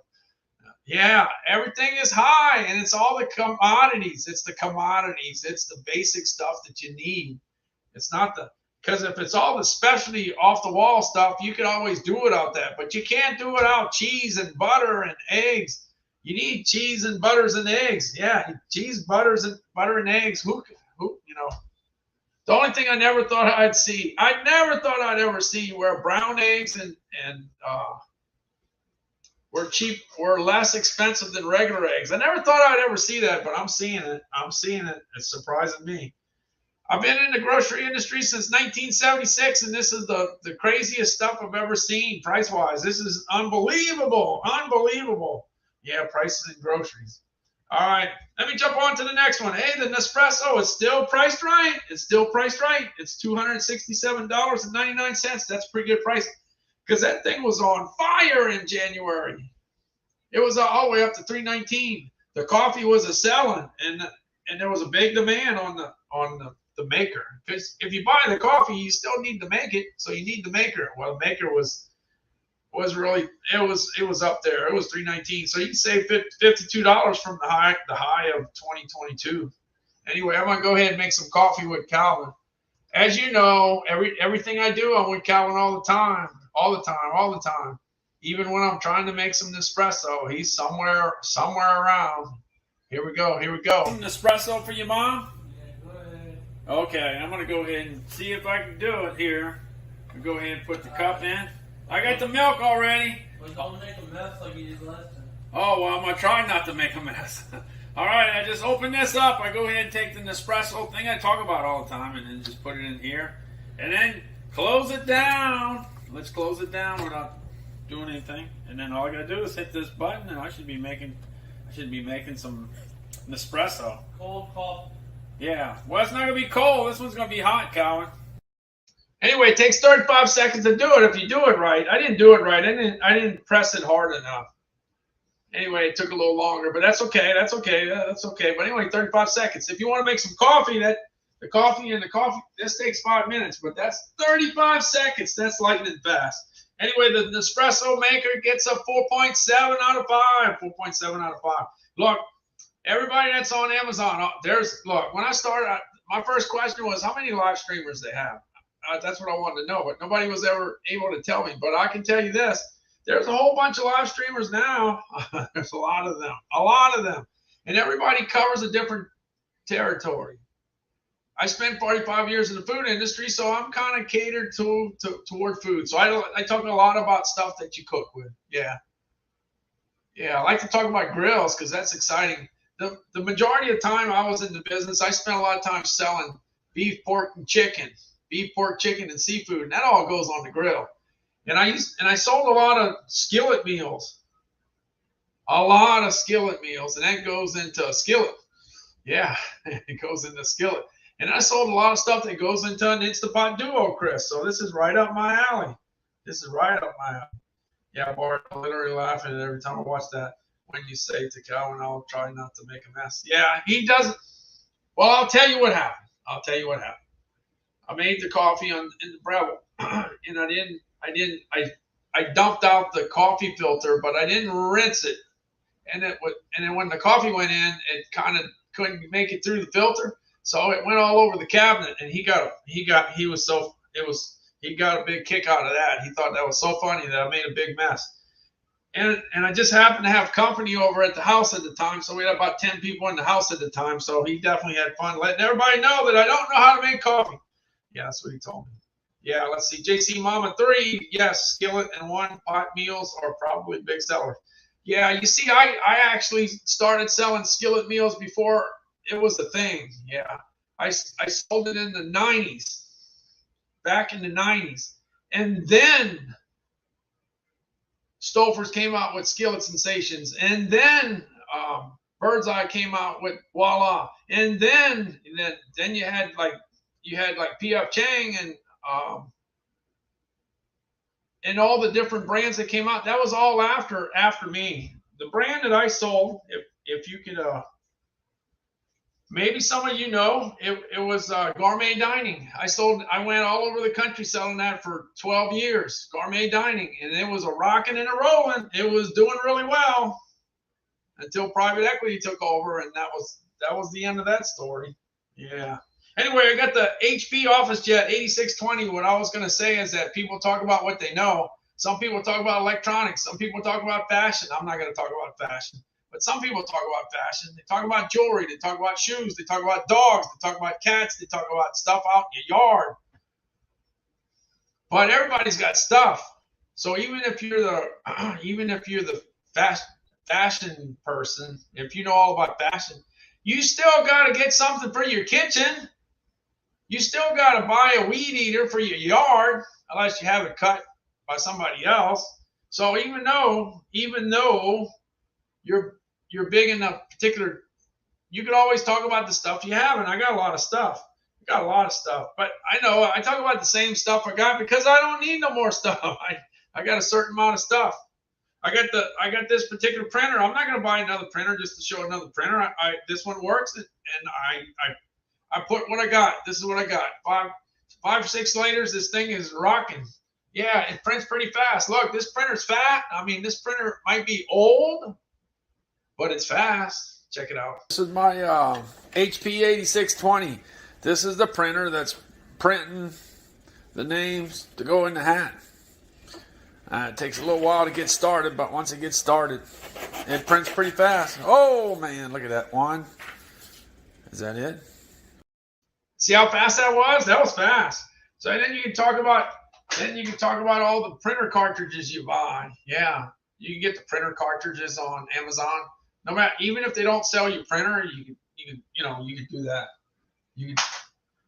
Yeah, everything is high, and it's all the commodities. It's the basic stuff that you need. It's not because if it's all the specialty off-the-wall stuff, you can always do it out that. But you can't do it out cheese and butter and eggs. You need cheese and butters and eggs. Yeah, cheese, butter and eggs. Who The only thing I never thought I'd see, ever see where brown eggs and were less expensive than regular eggs. I never thought I'd ever see that, but I'm seeing it. It's surprising me. I've been in the grocery industry since 1976, and this is the craziest stuff I've ever seen price-wise. This is unbelievable. Yeah, prices in groceries. All right, let me jump on to the next one. Hey, the Nespresso is still priced right. It's $267.99. That's a pretty good price, because that thing was on fire in January. It was all the way up to $3.19. The coffee was a selling, and there was a big demand on the maker, because if you buy the coffee, you still need to make it, so you need the maker. Well, the maker was really, it was up there. It was $3.19, so you can save $52 from the high of 2022. Anyway, I'm gonna go ahead and make some coffee with Calvin. As you know, everything I do, I'm with Calvin all the time. Even when I'm trying to make some Nespresso, he's somewhere around. Here we go. Nespresso for your mom? Okay, I'm going to go ahead and see if I can do it here. I'll go ahead and put the cup in. I got the milk already. Well, don't make a mess like you did last time. Oh, well, I'm going to try not to make a mess. All right, I just open this up. I go ahead and take the Nespresso thing I talk about all the time and then just put it in here. And then close it down. Let's close it down without doing anything. And then all I got to do is hit this button and I should be making some Nespresso. Cold coffee. Yeah. Well, it's not going to be cold. This one's going to be hot, Colin. Anyway, it takes 35 seconds to do it if you do it right. I didn't do it right. I didn't press it hard enough. Anyway, it took a little longer, but that's okay. That's okay. That's okay. But anyway, 35 seconds. If you want to make some coffee, the coffee, this takes 5 minutes, but that's 35 seconds. That's lightning fast. Anyway, the Nespresso maker gets a 4.7 out of 5. 4.7 out of 5. Look, everybody that's on Amazon, look, when I started, my first question was how many live streamers they have. That's what I wanted to know, but nobody was ever able to tell me. But I can tell you this. There's a whole bunch of live streamers now. There's a lot of them. And everybody covers a different territory. I spent 45 years in the food industry, so I'm kind of catered toward food. So I talk a lot about stuff that you cook with. Yeah. Yeah, I like to talk about grills because that's exciting. The majority of time I was in the business, I spent a lot of time selling beef, pork, and chicken. Beef, pork, chicken, and seafood. And that all goes on the grill. And I sold a lot of skillet meals. A lot of skillet meals. And that goes into a skillet. Yeah, it goes into a skillet. And I sold a lot of stuff that goes into an Instant Pot Duo, Chris. So this is right up my alley. Yeah, Bart, I'm literally laughing every time I watch that. When you say to Calvin, I'll try not to make a mess. Yeah, he doesn't. Well, I'll tell you what happened. I made the coffee in the Breville, and I dumped out the coffee filter, but I didn't rinse it. And then when the coffee went in, it kind of couldn't make it through the filter, so it went all over the cabinet. And he got a big kick out of that. He thought that was so funny that I made a big mess. And I just happened to have company over at the house at the time, so we had about 10 people in the house at the time. So he definitely had fun letting everybody know that I don't know how to make coffee. Yeah, that's what he told me. Yeah, let's see. JC Mama 3, yes, skillet and one pot meals are probably big sellers. Yeah, you see, I actually started selling skillet meals before it was a thing. Yeah, I sold it in the 90s, back in the 90s. And then Stouffer's came out with Skillet Sensations. And then Bird's Eye came out with Voila. And then you had like P.F. Chang and all the different brands that came out. That was all after me. The brand that I sold, if you could, maybe some of you know, it was Gourmet Dining. I went all over the country selling that for 12 years, Gourmet Dining, and it was a rocking and a rolling. It was doing really well until private equity took over, and that was the end of that story. Yeah. Anyway, I got the HP OfficeJet 8620. What I was going to say is that people talk about what they know. Some people talk about electronics. Some people talk about fashion. I'm not going to talk about fashion. But some people talk about fashion. They talk about jewelry. They talk about shoes. They talk about dogs. They talk about cats. They talk about stuff out in your yard. But everybody's got stuff. So even if you're the fashion person, if you know all about fashion, you still got to get something for your kitchen. You still got to buy a weed eater for your yard, unless you have it cut by somebody else. So even though you're big in a particular, you can always talk about the stuff you have, and I got a lot of stuff. But I know I talk about the same stuff I got because I don't need no more stuff. I got a certain amount of stuff. I got this particular printer. I'm not going to buy another printer just to show another printer. This one works, and I put what I got. This is what I got. 5-6 laters. This thing is rocking. Yeah, it prints pretty fast. Look, this printer's fat. I mean, this printer might be old, but it's fast. Check it out. This is my HP 8620. This is the printer that's printing the names to go in the hat. It takes a little while to get started, but once it gets started, it prints pretty fast. Oh, man, look at that one. Is that it? See how fast that was? That was fast. So then you can talk about all the printer cartridges you buy. Yeah, you can get the printer cartridges on Amazon. No matter, even if they don't sell you printer, you can do that.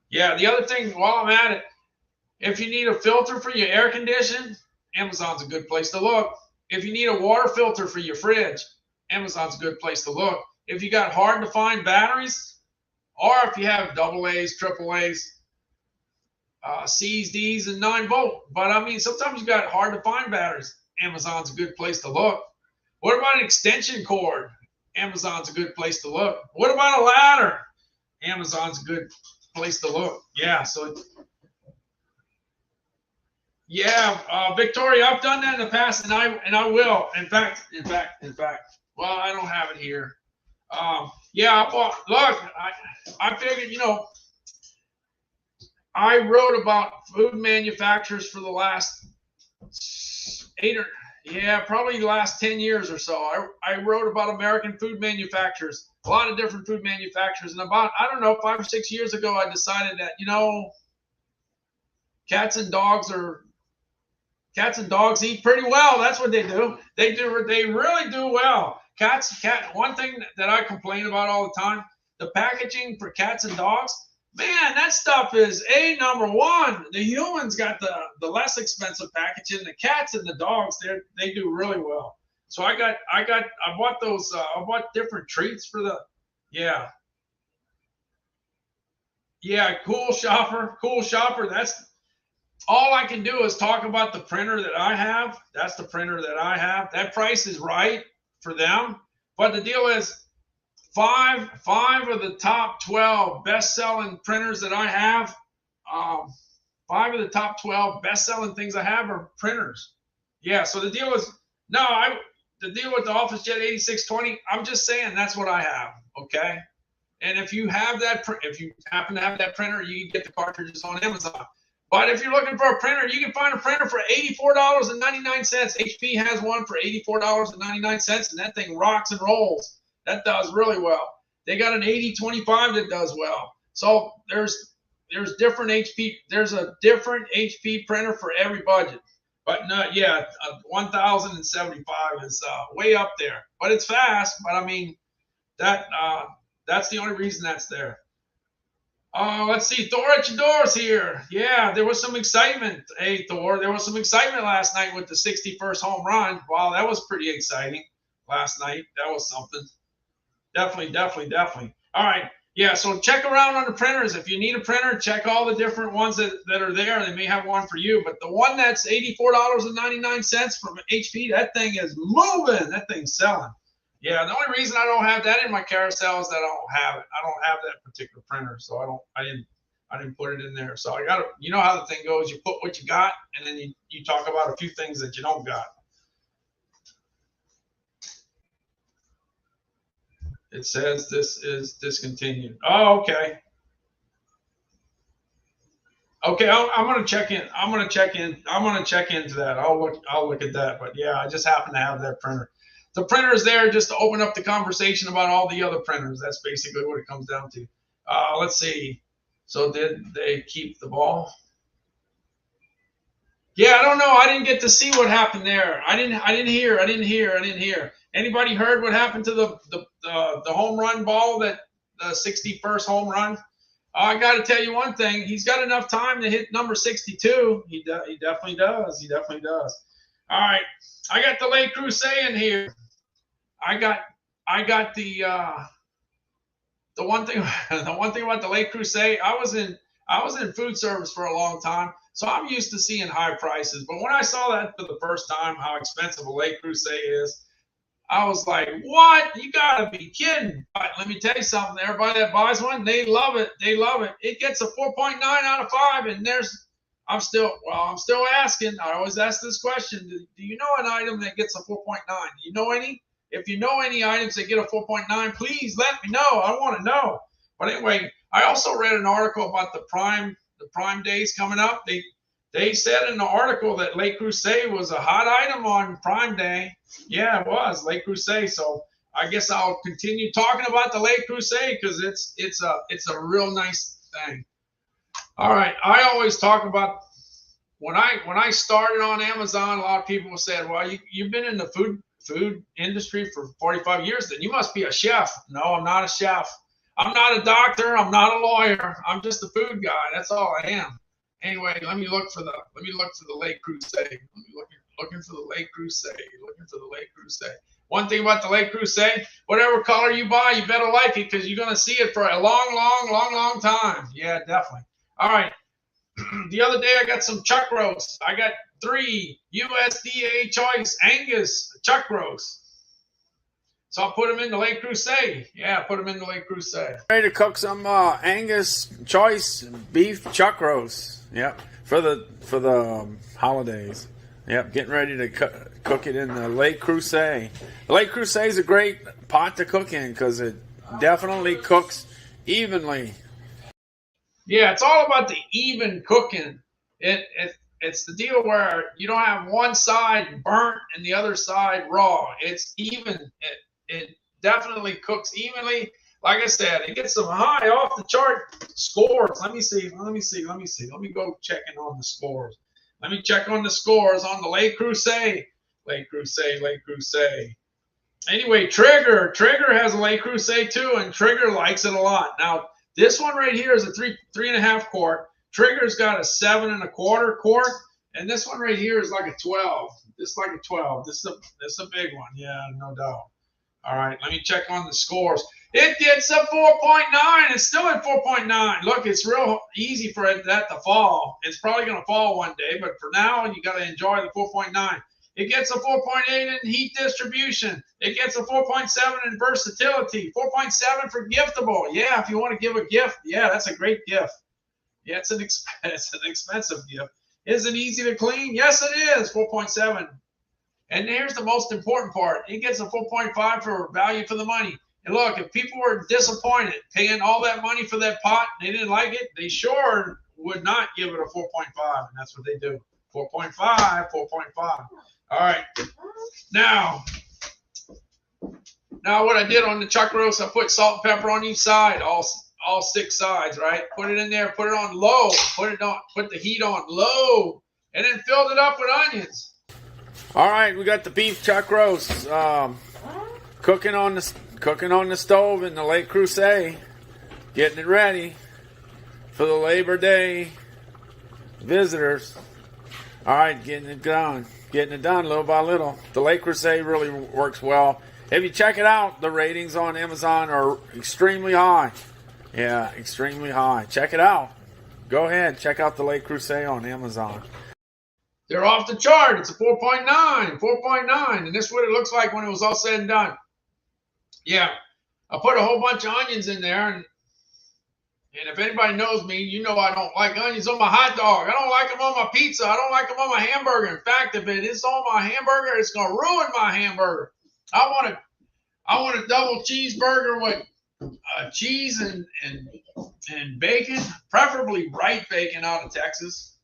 Yeah. The other thing, while I'm at it, if you need a filter for your air conditioning, Amazon's a good place to look. If you need a water filter for your fridge, Amazon's a good place to look. If you got hard to find batteries, or if you have AA's, AAA's, C's, D's, and 9-volt. But I mean, sometimes you got hard to find batteries. Amazon's a good place to look. What about an extension cord? Amazon's a good place to look. What about a ladder? Amazon's a good place to look. Yeah. So, yeah, Victoria, I've done that in the past, and I will. In fact. Well, I don't have it here. Yeah, look, I figured, I wrote about food manufacturers for the last probably the last 10 years or so. I wrote about American food manufacturers, a lot of different food manufacturers. And about, I don't know, 5 or 6 years ago, I decided that, cats and dogs eat pretty well. That's what they do. They really do well. One thing that I complain about all the time, the packaging for cats and dogs, man, that stuff is number one. The humans got the less expensive packaging. The cats and the dogs, they do really well. So I bought those. I bought different treats for the. Yeah. Cool shopper. That's all I can do is talk about the printer that I have. That's the printer that I have. That price is right for them. But the deal is, five of the top 12 best-selling printers that I have, 5 of the top 12 best-selling things I have are printers. Yeah, so the deal is, the deal with the OfficeJet 8620, I'm just saying that's what I have, okay? And if you have if you happen to have that printer, you can get the cartridges on Amazon. But if you're looking for a printer, you can find a printer for $84.99. HP has one for $84.99, and that thing rocks and rolls. That does really well. They got an 8025 that does well. So there's different HP. There's a different HP printer for every budget. But no, 1075 is way up there. But it's fast. But I mean, that's the only reason that's there. Let's see. Thor at your doors here. Yeah, there was some excitement. Hey, Thor, there was some excitement last night with the 61st home run. Wow, that was pretty exciting last night. That was something. Definitely. All right. Yeah, so check around on the printers. If you need a printer, check all the different ones that are there. They may have one for you. But the one that's $84.99 from HP, that thing is moving. That thing's selling. Yeah, the only reason I don't have that in my carousel is that I don't have it. I don't have that particular printer, so I didn't put it in there. So I got to, you know how the thing goes. You put what you got, and then you talk about a few things that you don't got. It says this is discontinued. Oh, okay. Okay, I'm gonna check in. I'm gonna check into that. I'll look at that. But yeah, I just happen to have that printer. The printer is there just to open up the conversation about all the other printers. That's basically what it comes down to. Let's see. So did they keep the ball? Yeah, I don't know. I didn't get to see what happened there. I didn't hear. Anybody heard what happened to the home run ball, that the 61st home run? I got to tell you one thing. He's got enough time to hit number 62. He definitely does. He definitely does. All right. I got the Le Creuset in here. I got the one thing about the Le Creuset. I was in food service for a long time, so I'm used to seeing high prices. But when I saw that for the first time, how expensive a Le Creuset is, I was like, what? You gotta be kidding. But let me tell you something. Everybody that buys one, they love it. They love it. It gets a 4.9 out of 5, and I'm still asking. I always ask this question. Do you know an item that gets a 4.9? Do you know any? If you know any items that get a 4.9, please let me know. I want to know. But anyway, I also read an article about the Prime days coming up. They said in the article that Le Creuset was a hot item on Prime Day. Yeah, it was Le Creuset. So I guess I'll continue talking about the Le Creuset because it's a real nice thing. All right. I always talk about when I started on Amazon, a lot of people said, well, you've been in the food industry for 45 years, then you must be a chef. No, I'm not a chef. I'm not a doctor. I'm not a lawyer. I'm just a food guy. That's all I am. Anyway, let me look for the Lake Crusade. Let me looking for the Lake Crusade. Looking for the Lake Crusade. One thing about the Lake Crusade, whatever color you buy, you better like it because you're going to see it for a long time. Yeah, definitely. All right. The other day I got some chuck roast. I got 3 USDA choice Angus chuck roast. So I'll put them in the Lake Crusade. Yeah, put them in the Lake Crusade. Ready to cook some Angus choice beef chuck roast. Yep, for the holidays. Yep, getting ready to cook it in the Lake Crusade. The Lake Crusade is a great pot to cook in because it definitely cooks evenly. Yeah, it's all about the even cooking. It's the deal where you don't have one side burnt and the other side raw. It's even. It definitely cooks evenly. Like I said, it gets some high off the chart scores. Let me see. Let me go checking on the scores. Let me check on the scores on the Lake Crusade. Lake Crusade. Anyway, Trigger has a Lake Crusade too, and Trigger likes it a lot. Now, this one right here is a 3.5 quart. Trigger's got a 7.25 quart, and this one right here is like a 12. This is like a 12. This is a big one. Yeah, no doubt. All right, let me check on the scores. It gets a 4.9. It's still at 4.9. Look, it's real easy for that to fall. It's probably going to fall one day, but for now, you got to enjoy the 4.9. It gets a 4.8 in heat distribution. It gets a 4.7 in versatility. 4.7 for giftable. Yeah, if you want to give a gift, yeah, that's a great gift. Yeah, it's an expensive gift. Is it easy to clean? Yes, it is. 4.7. And here's the most important part. It gets a 4.5 for value for the money. And look, if people were disappointed paying all that money for that pot and they didn't like it, they sure would not give it a 4.5. And that's what they do. 4.5, 4.5. All right. Now what I did on the chuck roast, I put salt and pepper on each side, all 6 sides, right? Put it in there, put it on low, put the heat on low, and then filled it up with onions. All right, we got the beef chuck roast cooking on the stove in the Lake Crusade, getting it ready for the Labor Day visitors. All right, getting it done little by little. The Lake Crusade really works well. If you check it out, the ratings on Amazon are extremely high. Yeah, extremely high. Check it out. Go ahead, check out the Lake Crusade on Amazon. They're off the chart. It's a 4.9, and this is what it looks like when it was all said and done. Yeah, I put a whole bunch of onions in there, and if anybody knows me, you know I don't like onions on my hot dog. I don't like them on my pizza. I don't like them on my hamburger. In fact, if it is on my hamburger, it's going to ruin my hamburger. I want a double cheeseburger with cheese and bacon, preferably Wright bacon out of Texas.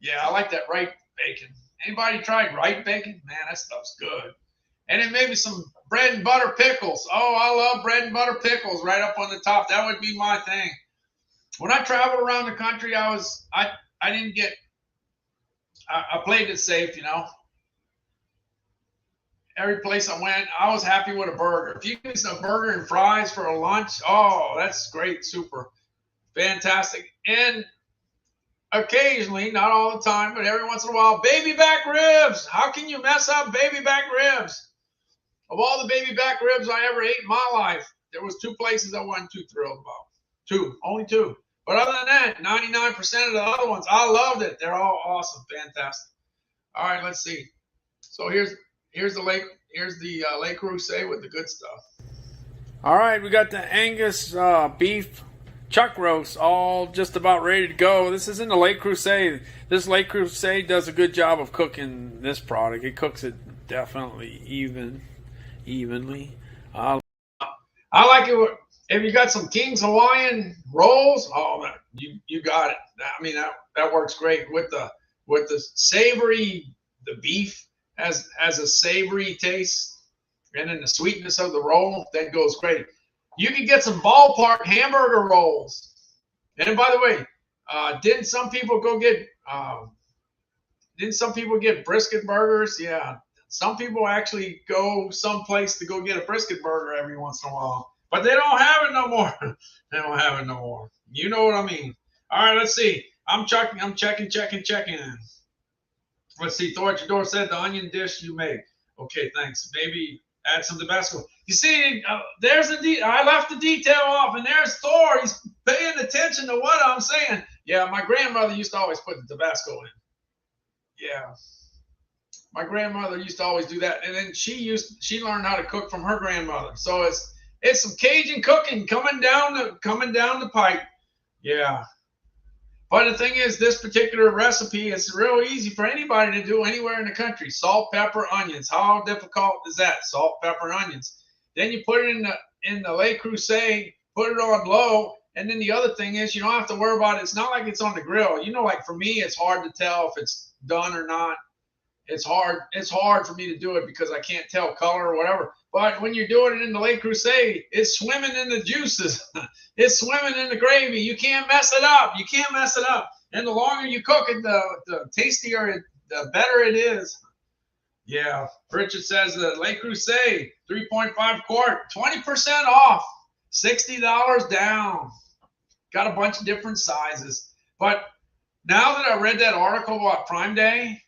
Yeah, I like that Wright bacon. Anybody tried Wright bacon? Man, that stuff's good. And then maybe some bread and butter pickles. Oh, I love bread and butter pickles right up on the top. That would be my thing. When I traveled around the country, I played it safe, you know. Every place I went, I was happy with a burger. If you give me some burger and fries for a lunch, oh, that's great, super, fantastic. And occasionally, not all the time, but every once in a while, baby back ribs. How can you mess up baby back ribs? Of all the baby back ribs I ever ate in my life, there was 2 places I wasn't too thrilled about. Only 2. But other than that, 99% of the other ones, I loved it. They're all awesome, fantastic. All right, let's see. So here's the Lake Crusade with the good stuff. All right, we got the Angus beef chuck roast all just about ready to go. This is in the Lake Crusade. This Lake Crusade does a good job of cooking this product. It cooks it definitely evenly. I like it if you got some King's Hawaiian rolls. Oh man, you got it. I mean that works great with the savory. The beef has a savory taste, and then the sweetness of the roll that goes great. You can get some ballpark hamburger rolls. And by the way, Didn't some people go get? Didn't some people get brisket burgers? Yeah. Some people actually go someplace to go get a brisket burger every once in a while, but they don't have it no more. They don't have it no more. You know what I mean? All right, let's see. I'm checking. Let's see. Thor at your door said the onion dish you make. Okay, thanks. Maybe add some Tabasco. You see, there's I left the detail off, and there's Thor. He's paying attention to what I'm saying. Yeah, my grandmother used to always put the Tabasco in. Yeah. My grandmother used to always do that, and then she learned how to cook from her grandmother. So it's some Cajun cooking coming down the pipe. Yeah. But the thing is, this particular recipe is real easy for anybody to do anywhere in the country. Salt, pepper, onions. How difficult is that? Salt, pepper, onions. Then you put it in the Le Creuset, put it on low, and then the other thing is you don't have to worry about it. It's not like it's on the grill. You know, like for me, it's hard to tell if it's done or not. It's hard for me to do it because I can't tell color or whatever. But when you're doing it in the Le Creuset, it's swimming in the juices. It's swimming in the gravy. You can't mess it up. You can't mess it up. And the longer you cook it, the tastier, the better it is. Yeah. Richard says the Le Creuset, 3.5 quart, 20% off, $60 down. Got a bunch of different sizes. But now that I read that article about Prime Day,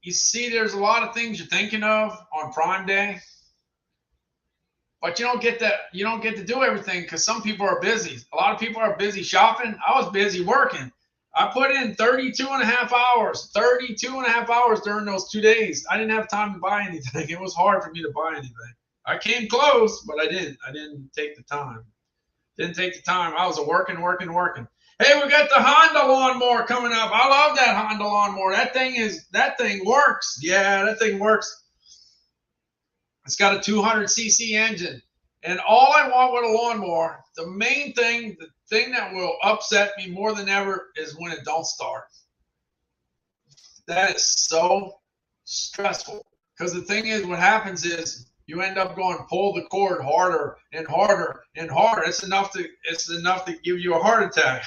you see, there's a lot of things you're thinking of on Prime Day, but you don't get to do everything because some people are busy. A lot of people are busy shopping. I was busy working. I put in 32 and a half hours during those 2 days. I didn't have time to buy anything. It was hard for me to buy anything. I came close, but I didn't take the time. I was working. Hey, we got the Honda lawnmower coming up. I love that Honda lawnmower. That thing works. Yeah, that thing works. It's got a 200cc engine. And all I want with a lawnmower, the main thing, the thing that will upset me more than ever is when it don't start. That is so stressful. Because the thing is, what happens is you end up going pull the cord harder and harder and harder. It's enough to give you a heart attack,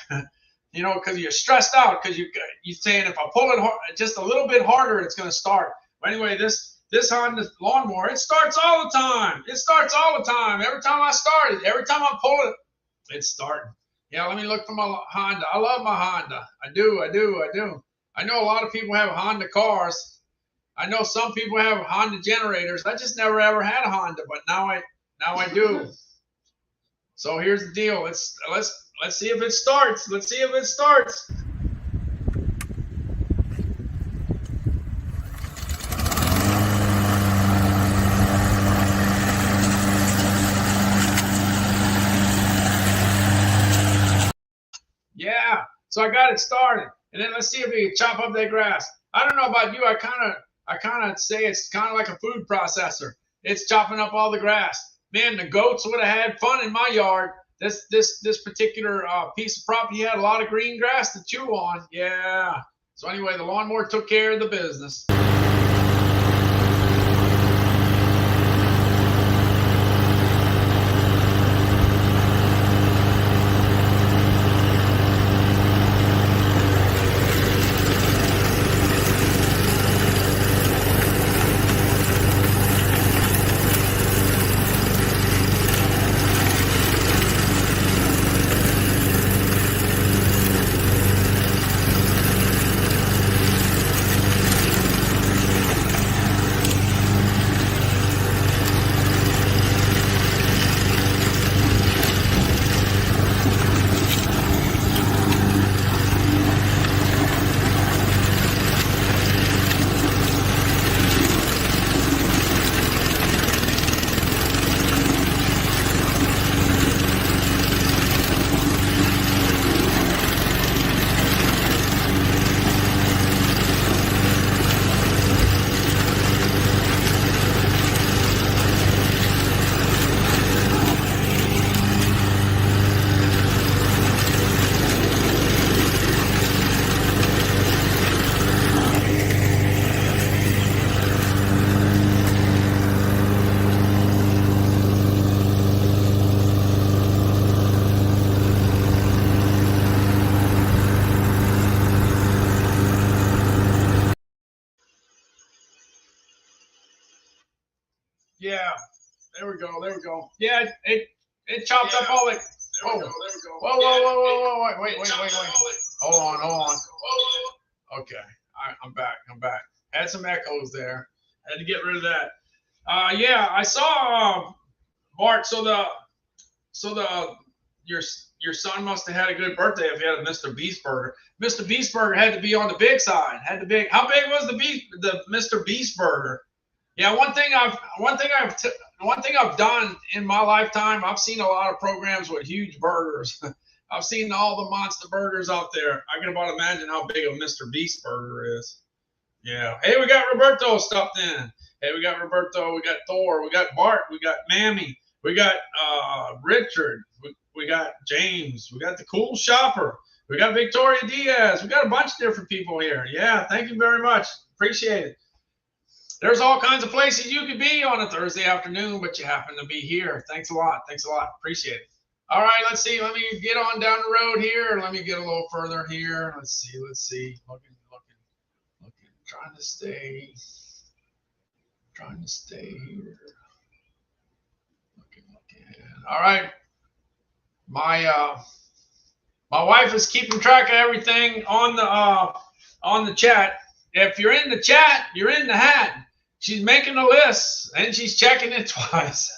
you know, because you're stressed out because you're saying if I pull it just a little bit harder, it's going to start. But anyway, this Honda lawnmower, it starts all the time. Every time I start it, every time I pull it, it's starting. Yeah, let me look for my Honda. I love my Honda. I do. I know a lot of people have Honda cars. I know some people have Honda generators. I just never ever had a Honda, but now I do. So here's the deal. Let's see if it starts. Yeah. So I got it started, and then let's see if we can chop up that grass. I don't know about you. I kind of say it's kind of like a food processor. It's chopping up all the grass. Man, the goats would have had fun in my yard. This particular piece of property had a lot of green grass to chew on. Yeah. So anyway, the lawnmower took care of the business. Yeah, there we go. There we go. Yeah, it chops up all the. Whoa, whoa, wait. Hold on. Okay, all right, I'm back. Had some echoes there. Had to get rid of that. Yeah, I saw Bart. So your son must have had a good birthday if he had a Mr. Beast burger. Mr. Beast burger had to be on the big side. How big was the Mr. Beast burger? Yeah, one thing I've done in my lifetime, I've seen a lot of programs with huge burgers. I've seen all the monster burgers out there. I can about imagine how big a Mr. Beast burger is. Yeah. Hey, we got Roberto stuffed in. Hey, we got Roberto. We got Thor. We got Bart. We got Mammy. We got Richard. We got James. We got the Cool Shopper. We got Victoria Diaz. We got a bunch of different people here. Yeah, thank you very much. Appreciate it. There's all kinds of places you could be on a Thursday afternoon, but you happen to be here. Thanks a lot. Appreciate it. All right, let's see. Let me get on down the road here. Let me get a little further here. Let's see. Looking. Trying to stay here. Looking. All right. My wife is keeping track of everything on the chat. If you're in the chat, you're in the hat. She's making a list and she's checking it twice.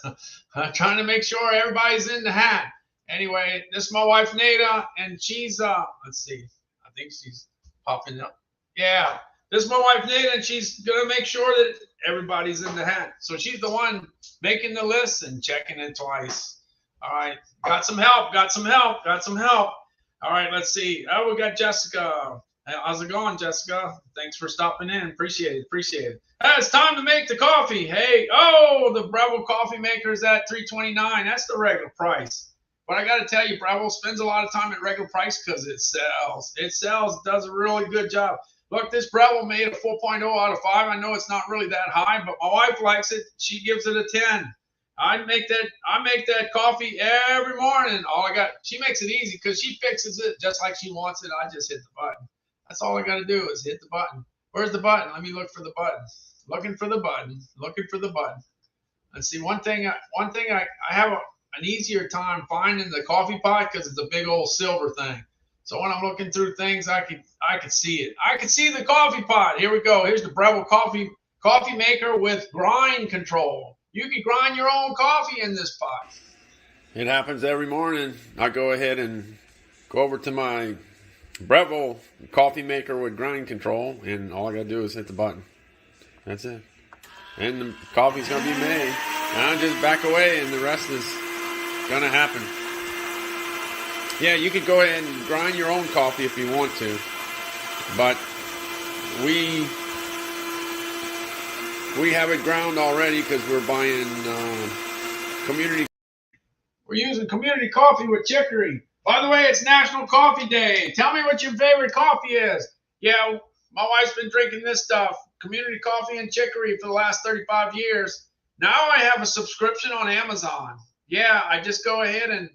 Trying to make sure everybody's in the hat. Anyway, this is my wife Nada, and she's let's see. I think she's popping up. Yeah, this is my wife Nada, and she's gonna make sure that everybody's in the hat. So she's the one making the list and checking it twice. All right, got some help. All right, let's see. Oh, we got Jessica. How's it going, Jessica? Thanks for stopping in. Appreciate it. It's time to make the coffee. Hey, the Breville coffee maker is at $3.29. That's the regular price. But I got to tell you, Breville spends a lot of time at regular price because it sells. Does a really good job. Look, this Breville made a 4.0 out of 5. I know it's not really that high, but my wife likes it. She gives it a 10. I make that coffee every morning. She makes it easy because she fixes it just like she wants it. I just hit the button. That's all I got to do is hit the button. Where's the button? Let me look for the button. Looking for the button. Let's see. One thing I have an easier time finding the coffee pot because it's a big old silver thing. So when I'm looking through things, I could see it. I could see the coffee pot. Here we go. Here's the Breville coffee maker with grind control. You can grind your own coffee in this pot. It happens every morning. I go ahead and go over to my Breville coffee maker with grind control, and all I gotta do is hit the button. That's it. And the coffee's gonna be made. And I just back away, and the rest is gonna happen. Yeah, you could go ahead and grind your own coffee if you want to, but we have it ground already because we're buying community. We're using community coffee with chicory. By the way, it's National Coffee Day. Tell me what your favorite coffee is. Yeah, my wife's been drinking this stuff, community coffee and chicory, for the last 35 years. Now I have a subscription on Amazon. Yeah, I just go ahead and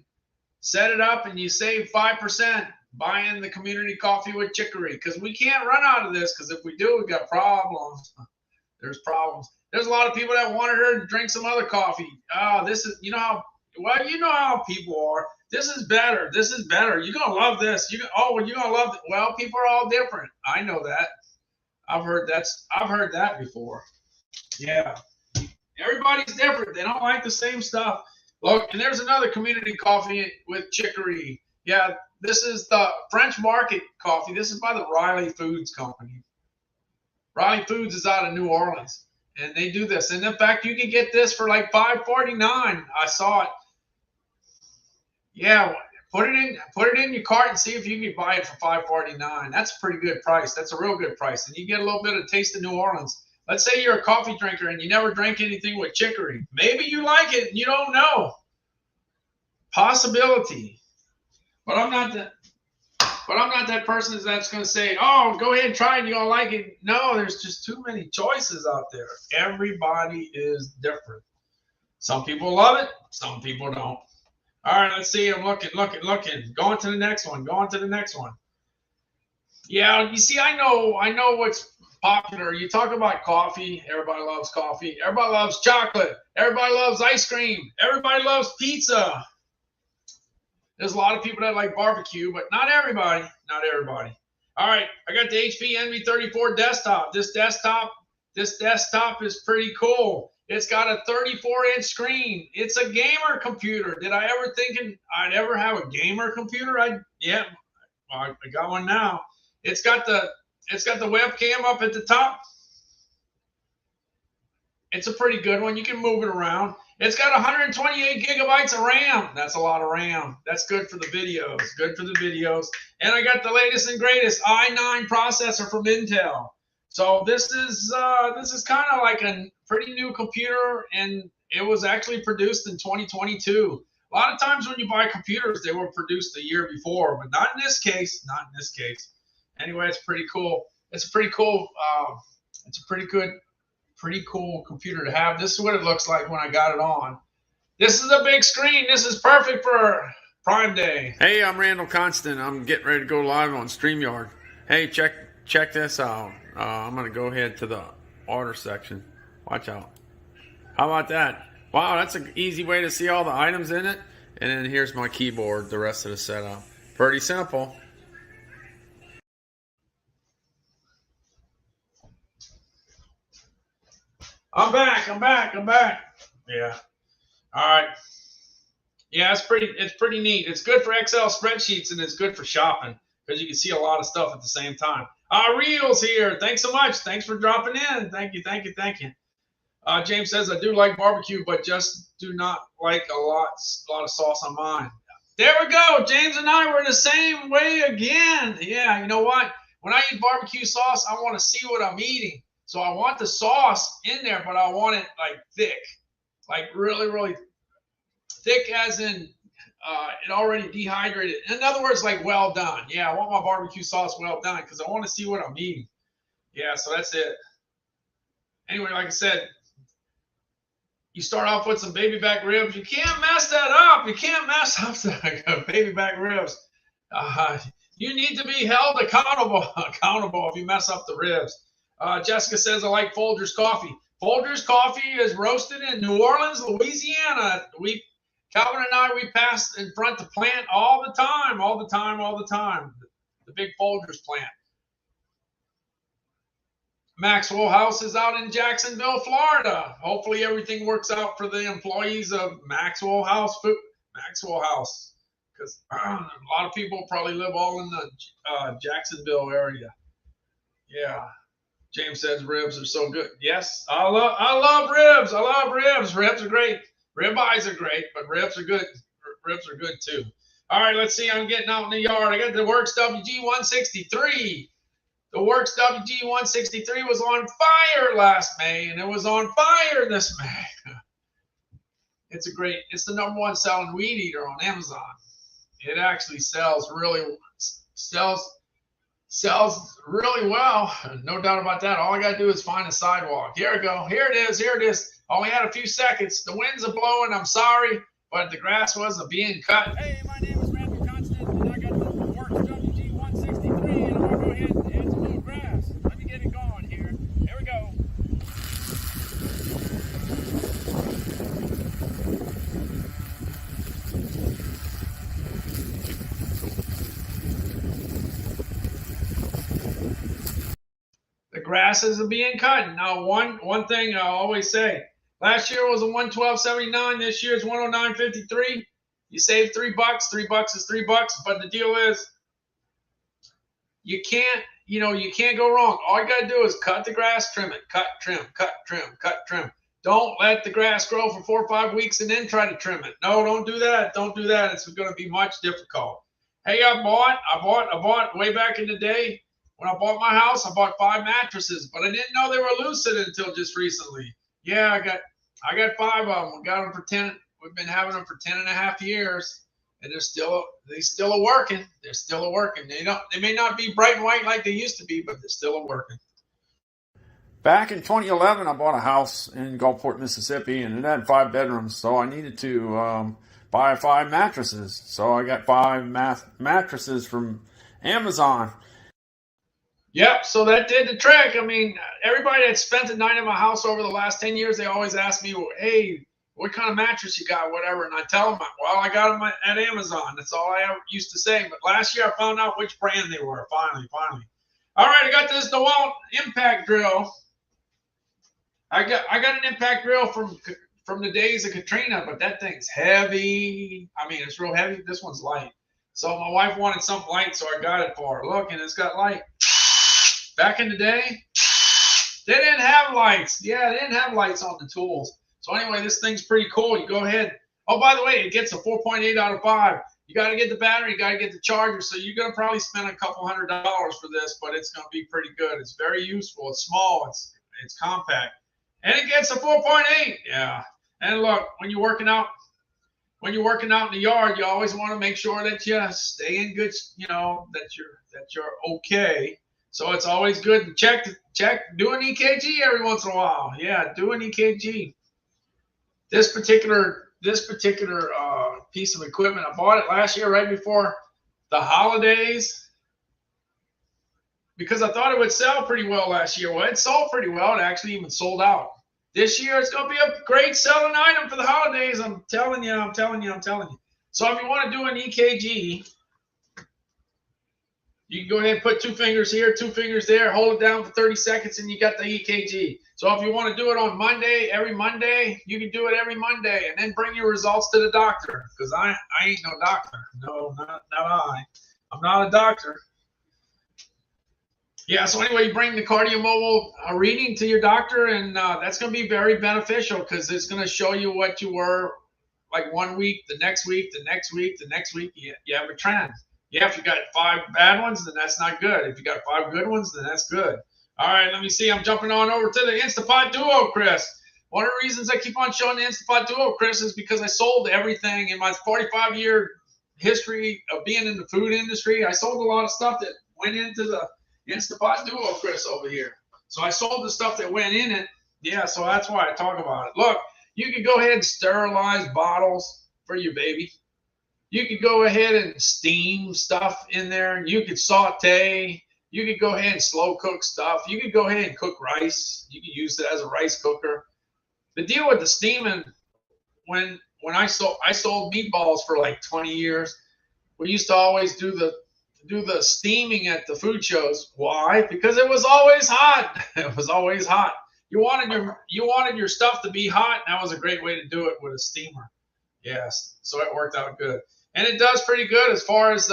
set it up, and you save 5% buying the community coffee with chicory, because we can't run out of this, because if we do, we got problems. There's problems. There's a lot of people that wanted her to drink some other coffee. Oh, this is, you know how people are. This is better. You're going to love this. You're going to love it. Well, people are all different. I know that. I've heard that before. Yeah. Everybody's different. They don't like the same stuff. Look, and there's another community coffee with chicory. Yeah, this is the French Market coffee. This is by the Riley Foods Company. Riley Foods is out of New Orleans, and they do this. And in fact, you can get this for like $5.49. I saw it. Yeah, put it in your cart and see if you can buy it for $5.49. That's a pretty good price. That's a real good price, and you get a little bit of taste of New Orleans. Let's say you're a coffee drinker and you never drank anything with chicory. Maybe you like it and you don't know. Possibility. But I'm not that person that's going to say, oh, go ahead and try it, you're going to like it. No, there's just too many choices out there. Everybody is different. Some people love it. Some people don't. All right, let's see. I'm looking. Going to the next one. Yeah, you see, I know popular. You talk about coffee, everybody loves coffee. Everybody loves chocolate. Everybody loves ice cream. Everybody loves pizza. There's a lot of people that like barbecue, but not everybody. Not everybody. All right, I got the HP Envy 34 desktop. This desktop is pretty cool. It's got a 34-inch screen. It's a gamer computer. Did I ever think I'd ever have a gamer computer? Yeah, I got one now. It's got the webcam up at the top. It's a pretty good one. You can move it around. It's got 128 gigabytes of RAM. That's a lot of RAM. That's good for the videos. Good for the videos. And I got the latest and greatest i9 processor from Intel. So this is kind of like a pretty new computer, and it was actually produced in 2022. A lot of times when you buy computers, they were produced a year before, but not in this case. Not in this case. Anyway, it's pretty cool. It's a pretty cool. It's a pretty cool computer to have. This is what it looks like when I got it on. This is a big screen. This is perfect for Prime Day. Hey, I'm Randall Constant. I'm getting ready to go live on StreamYard. Hey, check this out. I'm going to go ahead to the order section. Watch out. How about that? Wow, that's an easy way to see all the items in it. And then here's my keyboard, the rest of the setup. Pretty simple. I'm back. Yeah. All right. Yeah, it's pretty neat. It's good for Excel spreadsheets, and it's good for shopping because you can see a lot of stuff at the same time. Reel's here. Thanks so much. Thanks for dropping in. Thank you. James says, I do like barbecue, but just do not like a lot of sauce on mine. There we go. James and I were the same way again. Yeah, you know what? When I eat barbecue sauce, I want to see what I'm eating. So I want the sauce in there, but I want it like thick, like really, really thick, as in it already dehydrated. In other words, like well done. Yeah, I want my barbecue sauce well done because I want to see what I'm eating. Yeah, so that's it. Anyway, like I said, you start off with some baby back ribs. You can't mess that up. You can't mess up the baby back ribs. You need to be held accountable if you mess up the ribs. Jessica says, I like Folgers coffee. Folgers coffee is roasted in New Orleans, Louisiana. Calvin and I, we pass in front of the plant all the time. The big Folgers plant. Maxwell House is out in Jacksonville, Florida. Hopefully everything works out for the employees of Maxwell House. Because a lot of people probably live all in the Jacksonville area. Yeah. James says ribs are so good. Yes, I love ribs. I love ribs. Ribs are great. Rib eyes are great, but ribs are good. Ribs are good too. All right, let's see. I'm getting out in the yard. I got the Works WG163. The Works WG163 was on fire last May, and it was on fire this May. It's the #1 selling weed eater on Amazon. It actually sells really well. No doubt about that. All I got to do is find a sidewalk. Here we go. Here it is. Only had a few seconds. The winds are blowing. I'm sorry, but the grass wasn't being cut. Hey, my name is Randall Constant, and I got the Works WG163, and I'm going to go ahead and add some little grass. Let me get it going here. Here we go. The grasses are being cut. Now, one thing I always say, last year was a 112.79. This year is 109.53. You save $3. $3 is $3. But the deal is, you can't go wrong. All you got to do is cut the grass, trim it, cut, trim, cut, trim, cut, trim. Don't let the grass grow for 4 or 5 weeks and then try to trim it. No, don't do that. Don't do that. It's going to be much difficult. Hey, I bought way back in the day. When I bought my house, I bought 5 mattresses, but I didn't know they were lucid until just recently. Yeah, I got 5 of them. We got them for 10. We've been having them for 10.5 years, and they still are working. They're still working. They may not be bright and white like they used to be, but they're still working. Back in 2011, I bought a house in Gulfport, Mississippi, and it had 5 bedrooms, so I needed to buy 5 mattresses. So I got 5 mattresses from Amazon. Yep, so that did the trick. I mean, everybody that spent a night in my house over the last 10 years, they always ask me, hey, what kind of mattress you got, whatever. And I tell them, well, I got them at Amazon. That's all I ever used to say. But last year I found out which brand they were, finally. All right, I got this DeWalt impact drill. I got an impact drill from the days of Katrina, but that thing's heavy. I mean, it's real heavy. This one's light. So my wife wanted something light, so I got it for her. Look, and it's got light. Back in the day, they didn't have lights. Yeah, they didn't have lights on the tools. So anyway, this thing's pretty cool. You go ahead. Oh, by the way, it gets a 4.8 out of 5. You got to get the battery. You got to get the charger. So you're going to probably spend a couple $100 for this, but it's going to be pretty good. It's very useful. It's small. It's compact. And it gets a 4.8. Yeah. And look, when you're working out in the yard, you always want to make sure that you stay in good, that you're okay. So it's always good to check, do an EKG every once in a while. Yeah, do an EKG. This particular piece of equipment, I bought it last year right before the holidays because I thought it would sell pretty well last year. Well, it sold pretty well. It actually even sold out. This year, it's going to be a great selling item for the holidays. I'm telling you. So if you want to do an EKG, you can go ahead and put 2 fingers here, 2 fingers there, hold it down for 30 seconds, and you got the EKG. So if you want to do it on Monday, every Monday, you can do it every Monday, and then bring your results to the doctor. Because I ain't no doctor. No, not I. I'm not a doctor. Yeah, so anyway, you bring the cardiomobile reading to your doctor, and that's going to be very beneficial because it's going to show you what you were like 1 week, the next week, the next week, the next week. You have a trend. Yeah, if you got 5 bad ones, then that's not good. If you got 5 good ones, then that's good. All right, let me see. I'm jumping on over to the Instapot Duo, Chris. One of the reasons I keep on showing the Instapot Duo, Chris, is because I sold everything in my 45-year history of being in the food industry. I sold a lot of stuff that went into the Instapot Duo, Chris, over here. So I sold the stuff that went in it. Yeah, so that's why I talk about it. Look, you can go ahead and sterilize bottles for your baby. You could go ahead and steam stuff in there. You could saute. You could go ahead and slow cook stuff. You could go ahead and cook rice. You could use it as a rice cooker. The deal with the steaming, when I sold meatballs for like 20 years, we used to always do the steaming at the food shows. Why? Because it was always hot. It was always hot. You wanted your stuff to be hot, and that was a great way to do it with a steamer. Yes, so it worked out good. And it does pretty good as far as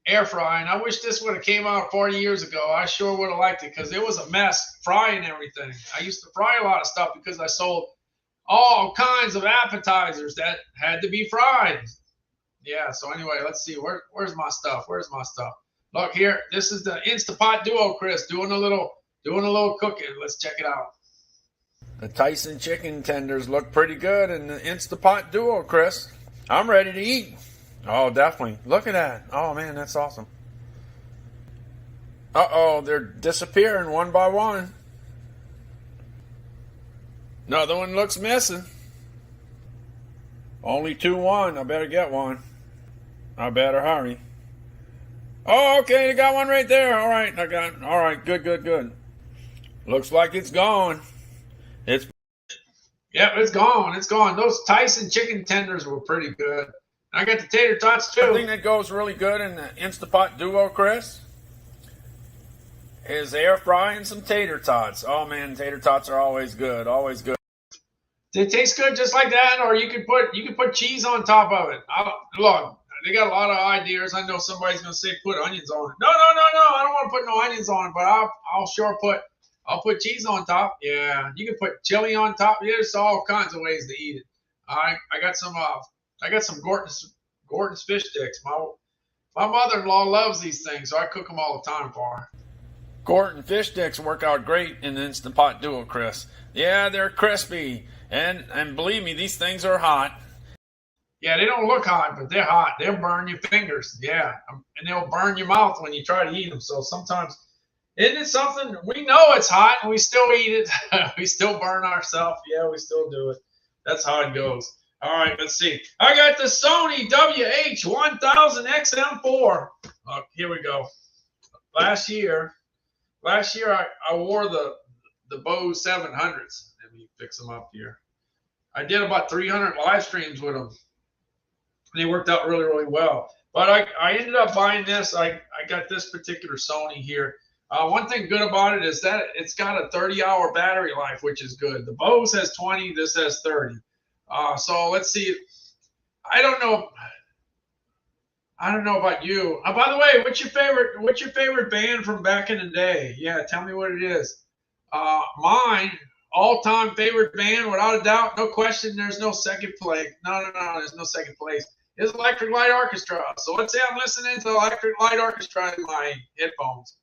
air frying. I wish this would have came out 40 years ago. I sure would have liked it because it was a mess frying everything. I used to fry a lot of stuff because I sold all kinds of appetizers that had to be fried. Yeah, so anyway, let's see. Where's my stuff? Where's my stuff? Look here. This is the Instapot Duo, Chris, doing a little cooking. Let's check it out. The Tyson chicken tenders look pretty good in the Instapot Duo, Chris. I'm ready to eat. Oh, definitely. Look at that. Oh, man, that's awesome. Uh-oh, they're disappearing one by one. Another one looks missing. Only 2-1. I better get one. I better hurry. Oh, okay, I got one right there. All right, all right, good. Looks like it's gone. Yep, it's gone. It's gone. Those Tyson chicken tenders were pretty good. I got the tater tots too. The thing that goes really good in the Instapot Duo, Chris, is air frying some tater tots. Oh man, tater tots are always good. Always good. They taste good just like that, or you could put cheese on top of it. Look, they got a lot of ideas. I know somebody's gonna say put onions on it. No. I don't want to put no onions on it, but I'll sure put cheese on top. Yeah, you can put chili on top. There's all kinds of ways to eat it. I got some Gordon's fish sticks. My mother-in-law loves these things, so I cook them all the time for her. Gordon fish sticks work out great in the Instapot Duo, Chris. Yeah, they're crispy, and believe me, these things are hot. Yeah, they don't look hot, but they're hot. They'll burn your fingers. Yeah, and they'll burn your mouth when you try to eat them. So sometimes, isn't it something? We know it's hot, and we still eat it. We still burn ourselves. Yeah, we still do it. That's how it goes. All right, let's see. I got the Sony Wh-1000xm4. Here we go. last year I wore the Bose 700s. Let me fix them up here. I did about 300 live streams with them. They worked out really, really well. But I ended up buying this. I got this particular Sony here. One thing good about it is that it's got a 30-hour battery life, which is good. The Bose has 20. This has 30. So let's see. I don't know about you. By the way, what's your favorite band from back in the day? Yeah, tell me what it is. Mine, all-time favorite band, without a doubt, no question. There's no second place. No. There's no second place. It's Electric Light Orchestra. So let's say I'm listening to Electric Light Orchestra in my headphones.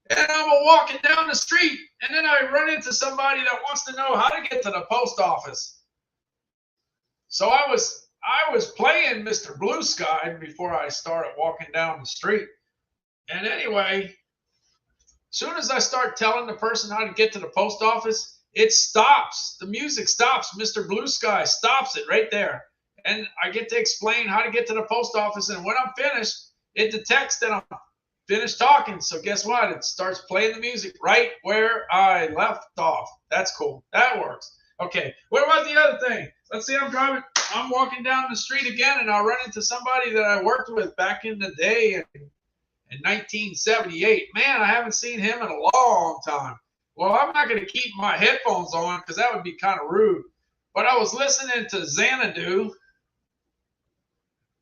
And I'm walking down the street, and then I run into somebody that wants to know how to get to the post office. So I was playing Mr. Blue Sky before I started walking down the street. And anyway, as soon as I start telling the person how to get to the post office, it stops. The music stops. Mr. Blue Sky stops it right there. And I get to explain how to get to the post office. And when I'm finished, it detects that I'm finished talking. So guess what? It starts playing the music right where I left off. That's cool. That works. Okay. What about the other thing? Let's say I'm walking down the street again, and I'll run into somebody that I worked with back in the day in 1978. Man, I haven't seen him in a long time. Well, I'm not going to keep my headphones on because that would be kind of rude. But I was listening to Xanadu.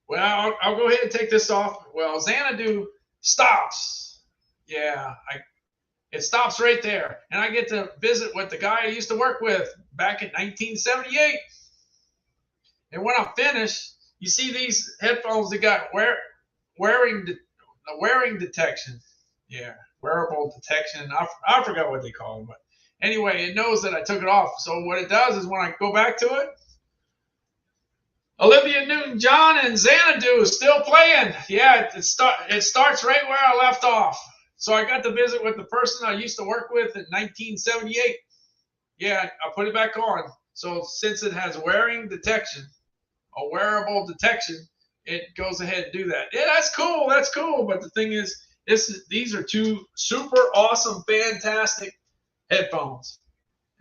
Well, I'll go ahead and take this off. Well, Xanadu stops. Yeah, it stops right there. And I get to visit with the guy I used to work with back in 1978. And when I'm finished, you see these headphones that got wearing detection. Yeah, wearable detection. I forgot what they call them. But anyway, it knows that I took it off. So what it does is when I go back to it, Olivia Newton-John and Xanadu is still playing. Yeah, it starts right where I left off. So I got to visit with the person I used to work with in 1978. Yeah, I put it back on. So since it has wearing detection, a wearable detection, it goes ahead and do that. Yeah, that's cool. That's cool. But the thing is, these are two super awesome, fantastic headphones.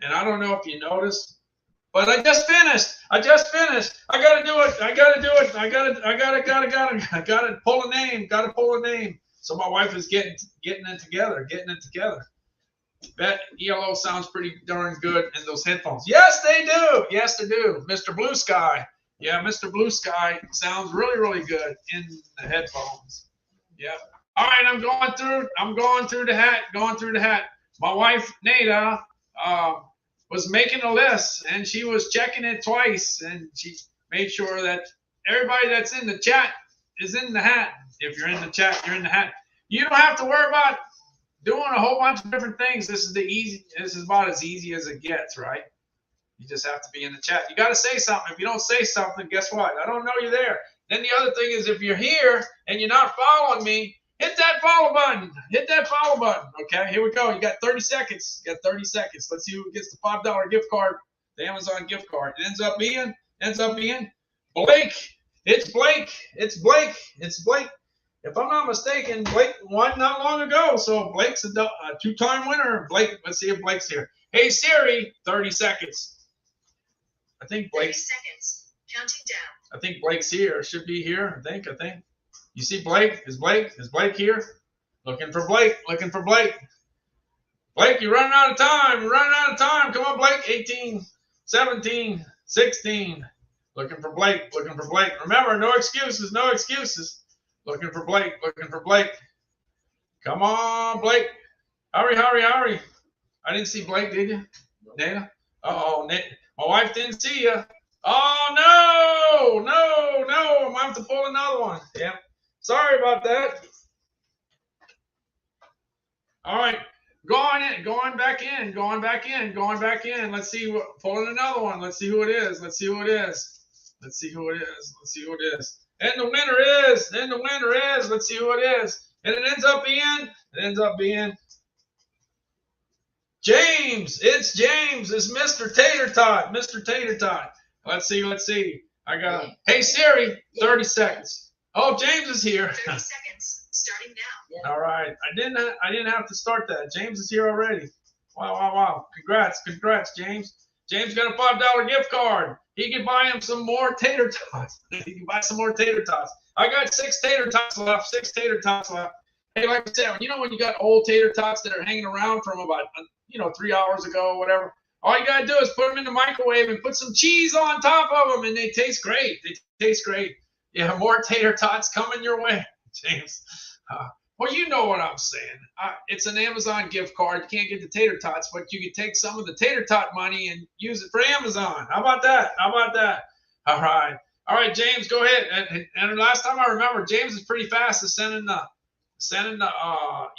And I don't know if you noticed, but I just finished. I gotta do it. I gotta pull a name. So my wife is getting it together. That ELO sounds pretty darn good in those headphones. Yes, they do. Yes, they do. Mr. Blue Sky. Yeah, Mr. Blue Sky sounds really, really good in the headphones. Yeah. All right, I'm going through the hat. My wife, Nada, was making a list, and she was checking it twice, and she made sure that everybody that's in the chat is in the hat. If you're in the chat, you're in the hat. You don't have to worry about doing a whole bunch of different things. This is about as easy as it gets, right? You just have to be in the chat. You got to say something. If you don't say something, guess what? I don't know you're there. Then the other thing is, if you're here and you're not following me, hit that follow button. Okay, here we go. You got 30 seconds. Let's see who gets the $5 gift card, the Amazon gift card. It ends up being Blake. It's Blake. If I'm not mistaken, Blake won not long ago. So Blake's a two-time winner. Blake, let's see if Blake's here. Hey Siri, 30 seconds. I think Blake's 30 seconds. Counting down. I think Blake's here. Should be here. I think. You see Blake? Is Blake here? Looking for Blake. Blake, you're running out of time. Come on, Blake. 18, 17, 16. Looking for Blake. Remember, no excuses. Looking for Blake. Come on, Blake. Hurry. I didn't see Blake, did you? Dana? Uh-oh, my wife didn't see you. Oh, no. I'm going to have to pull another one. Yeah. Sorry about that. All right. Going back in. Let's see pulling another one. Let's see who it is. And the winner is, let's see who it is. And it ends up being James. It's James. It's Mr. Tater Tot. Let's see. I got, hey Siri, 30 seconds. Oh, James is here. 30 seconds. Starting now. All right. I didn't have to start that. James is here already. Wow. Congrats, James. James got a $5 gift card. He can buy him some more tater tots. He can buy some more tater tots. I got 6 tater tots left. Hey, like I said, when you got old tater tots that are hanging around from about 3 hours ago, whatever. All you gotta do is put them in the microwave and put some cheese on top of them, and they taste great. Yeah, more tater tots coming your way, James. Well, you know what I'm saying. It's an Amazon gift card. You can't get the tater tots, but you can take some of the tater tot money and use it for Amazon. How about that? All right, James, go ahead. And last time I remember, James is pretty fast at sending the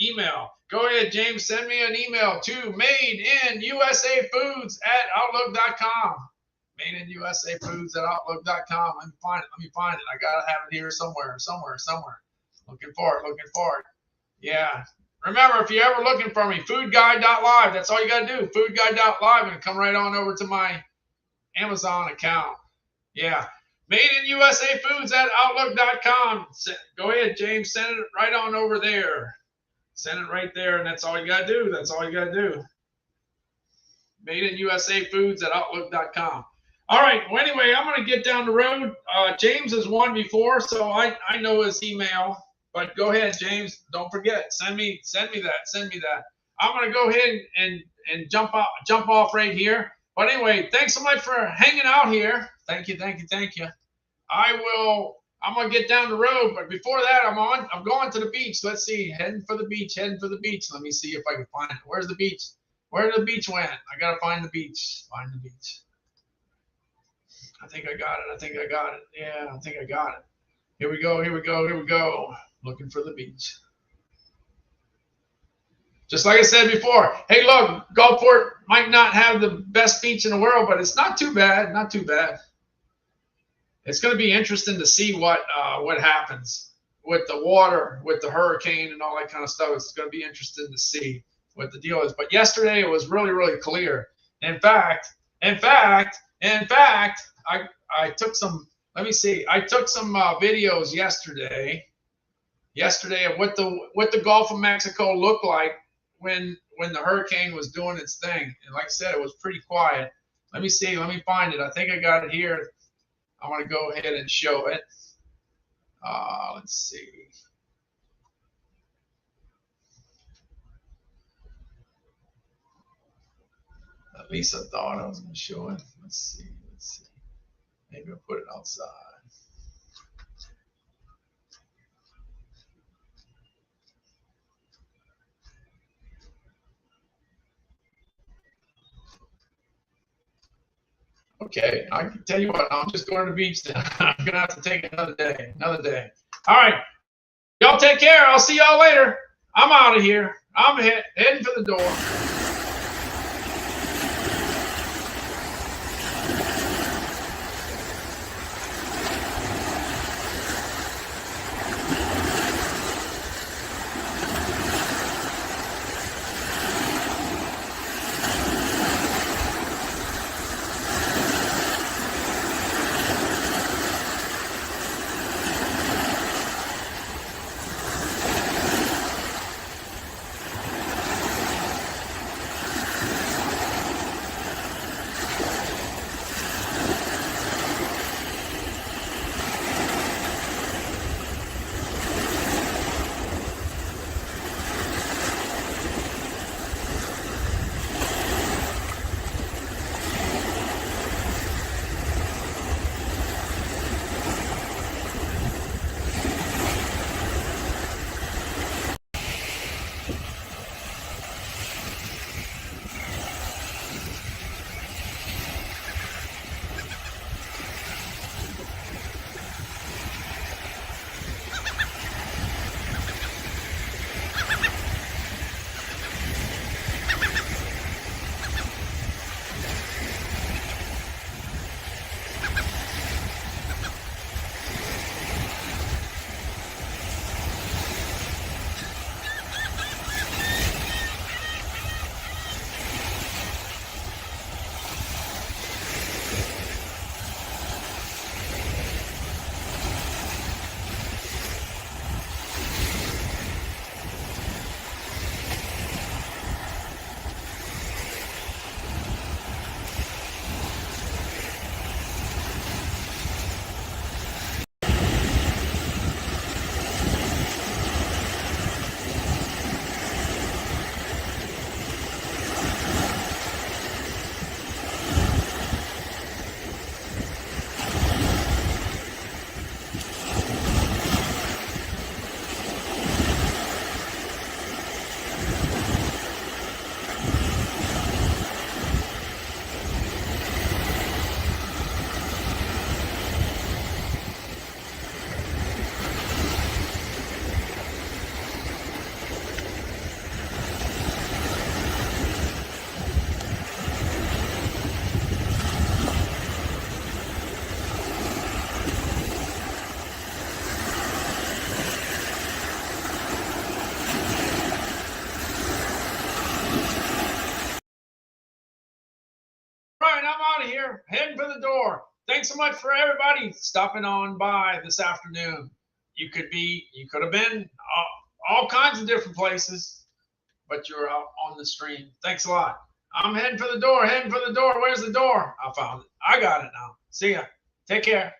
email. Go ahead, James. Send me an email to madeInUSAFoods@outlook.com. madeInUSAFoods@outlook.com. Let me find it. I gotta have it here somewhere. Looking for it. Yeah. Remember, if you're ever looking for me, foodguide.live. That's all you gotta do. Foodguide.live, and come right on over to my Amazon account. Yeah. madeInUSAFoods@outlook.com. Go ahead, James. Send it right on over there. Send it right there, and that's all you got to do. madeInUSAFoods@outlook.com. All right. Well, anyway, I'm going to get down the road. James has won before, so I know his email. But go ahead, James. Don't forget. Send me that. I'm going to go ahead and jump off right here. But anyway, thanks so much for hanging out here. Thank you. I'm going to get down the road, but before that, I'm going to the beach. Let's see, heading for the beach. Let me see if I can find it. Where's the beach? Where the beach went? I got to find the beach. I think I got it. Yeah, I think I got it. Here we go. Looking for the beach. Just like I said before, hey, look, Gulfport might not have the best beach in the world, but it's not too bad. It's going to be interesting to see what happens with the water, with the hurricane and all that kind of stuff. It's going to be interesting to see what the deal is. But yesterday it was really, really clear. In fact, I took some. Let me see. I took some videos yesterday of what the Gulf of Mexico looked like when the hurricane was doing its thing. And like I said, it was pretty quiet. Let me see. Let me find it. I think I got it here. I want to go ahead and show it. Let's see. At least I thought I was going to show it. Let's see. Maybe I'll put it outside. Okay, I can tell you what, I'm just going to the beach then. I'm going to have to take another day. All right. Y'all take care. I'll see y'all later. I'm out of here. I'm heading for the door. I'm out of here. Heading for the door. Thanks so much for everybody stopping on by this afternoon. You could have been all kinds of different places, but you're out on the stream. Thanks a lot. I'm heading for the door. Where's the door? I found it. I got it now. See ya. Take care.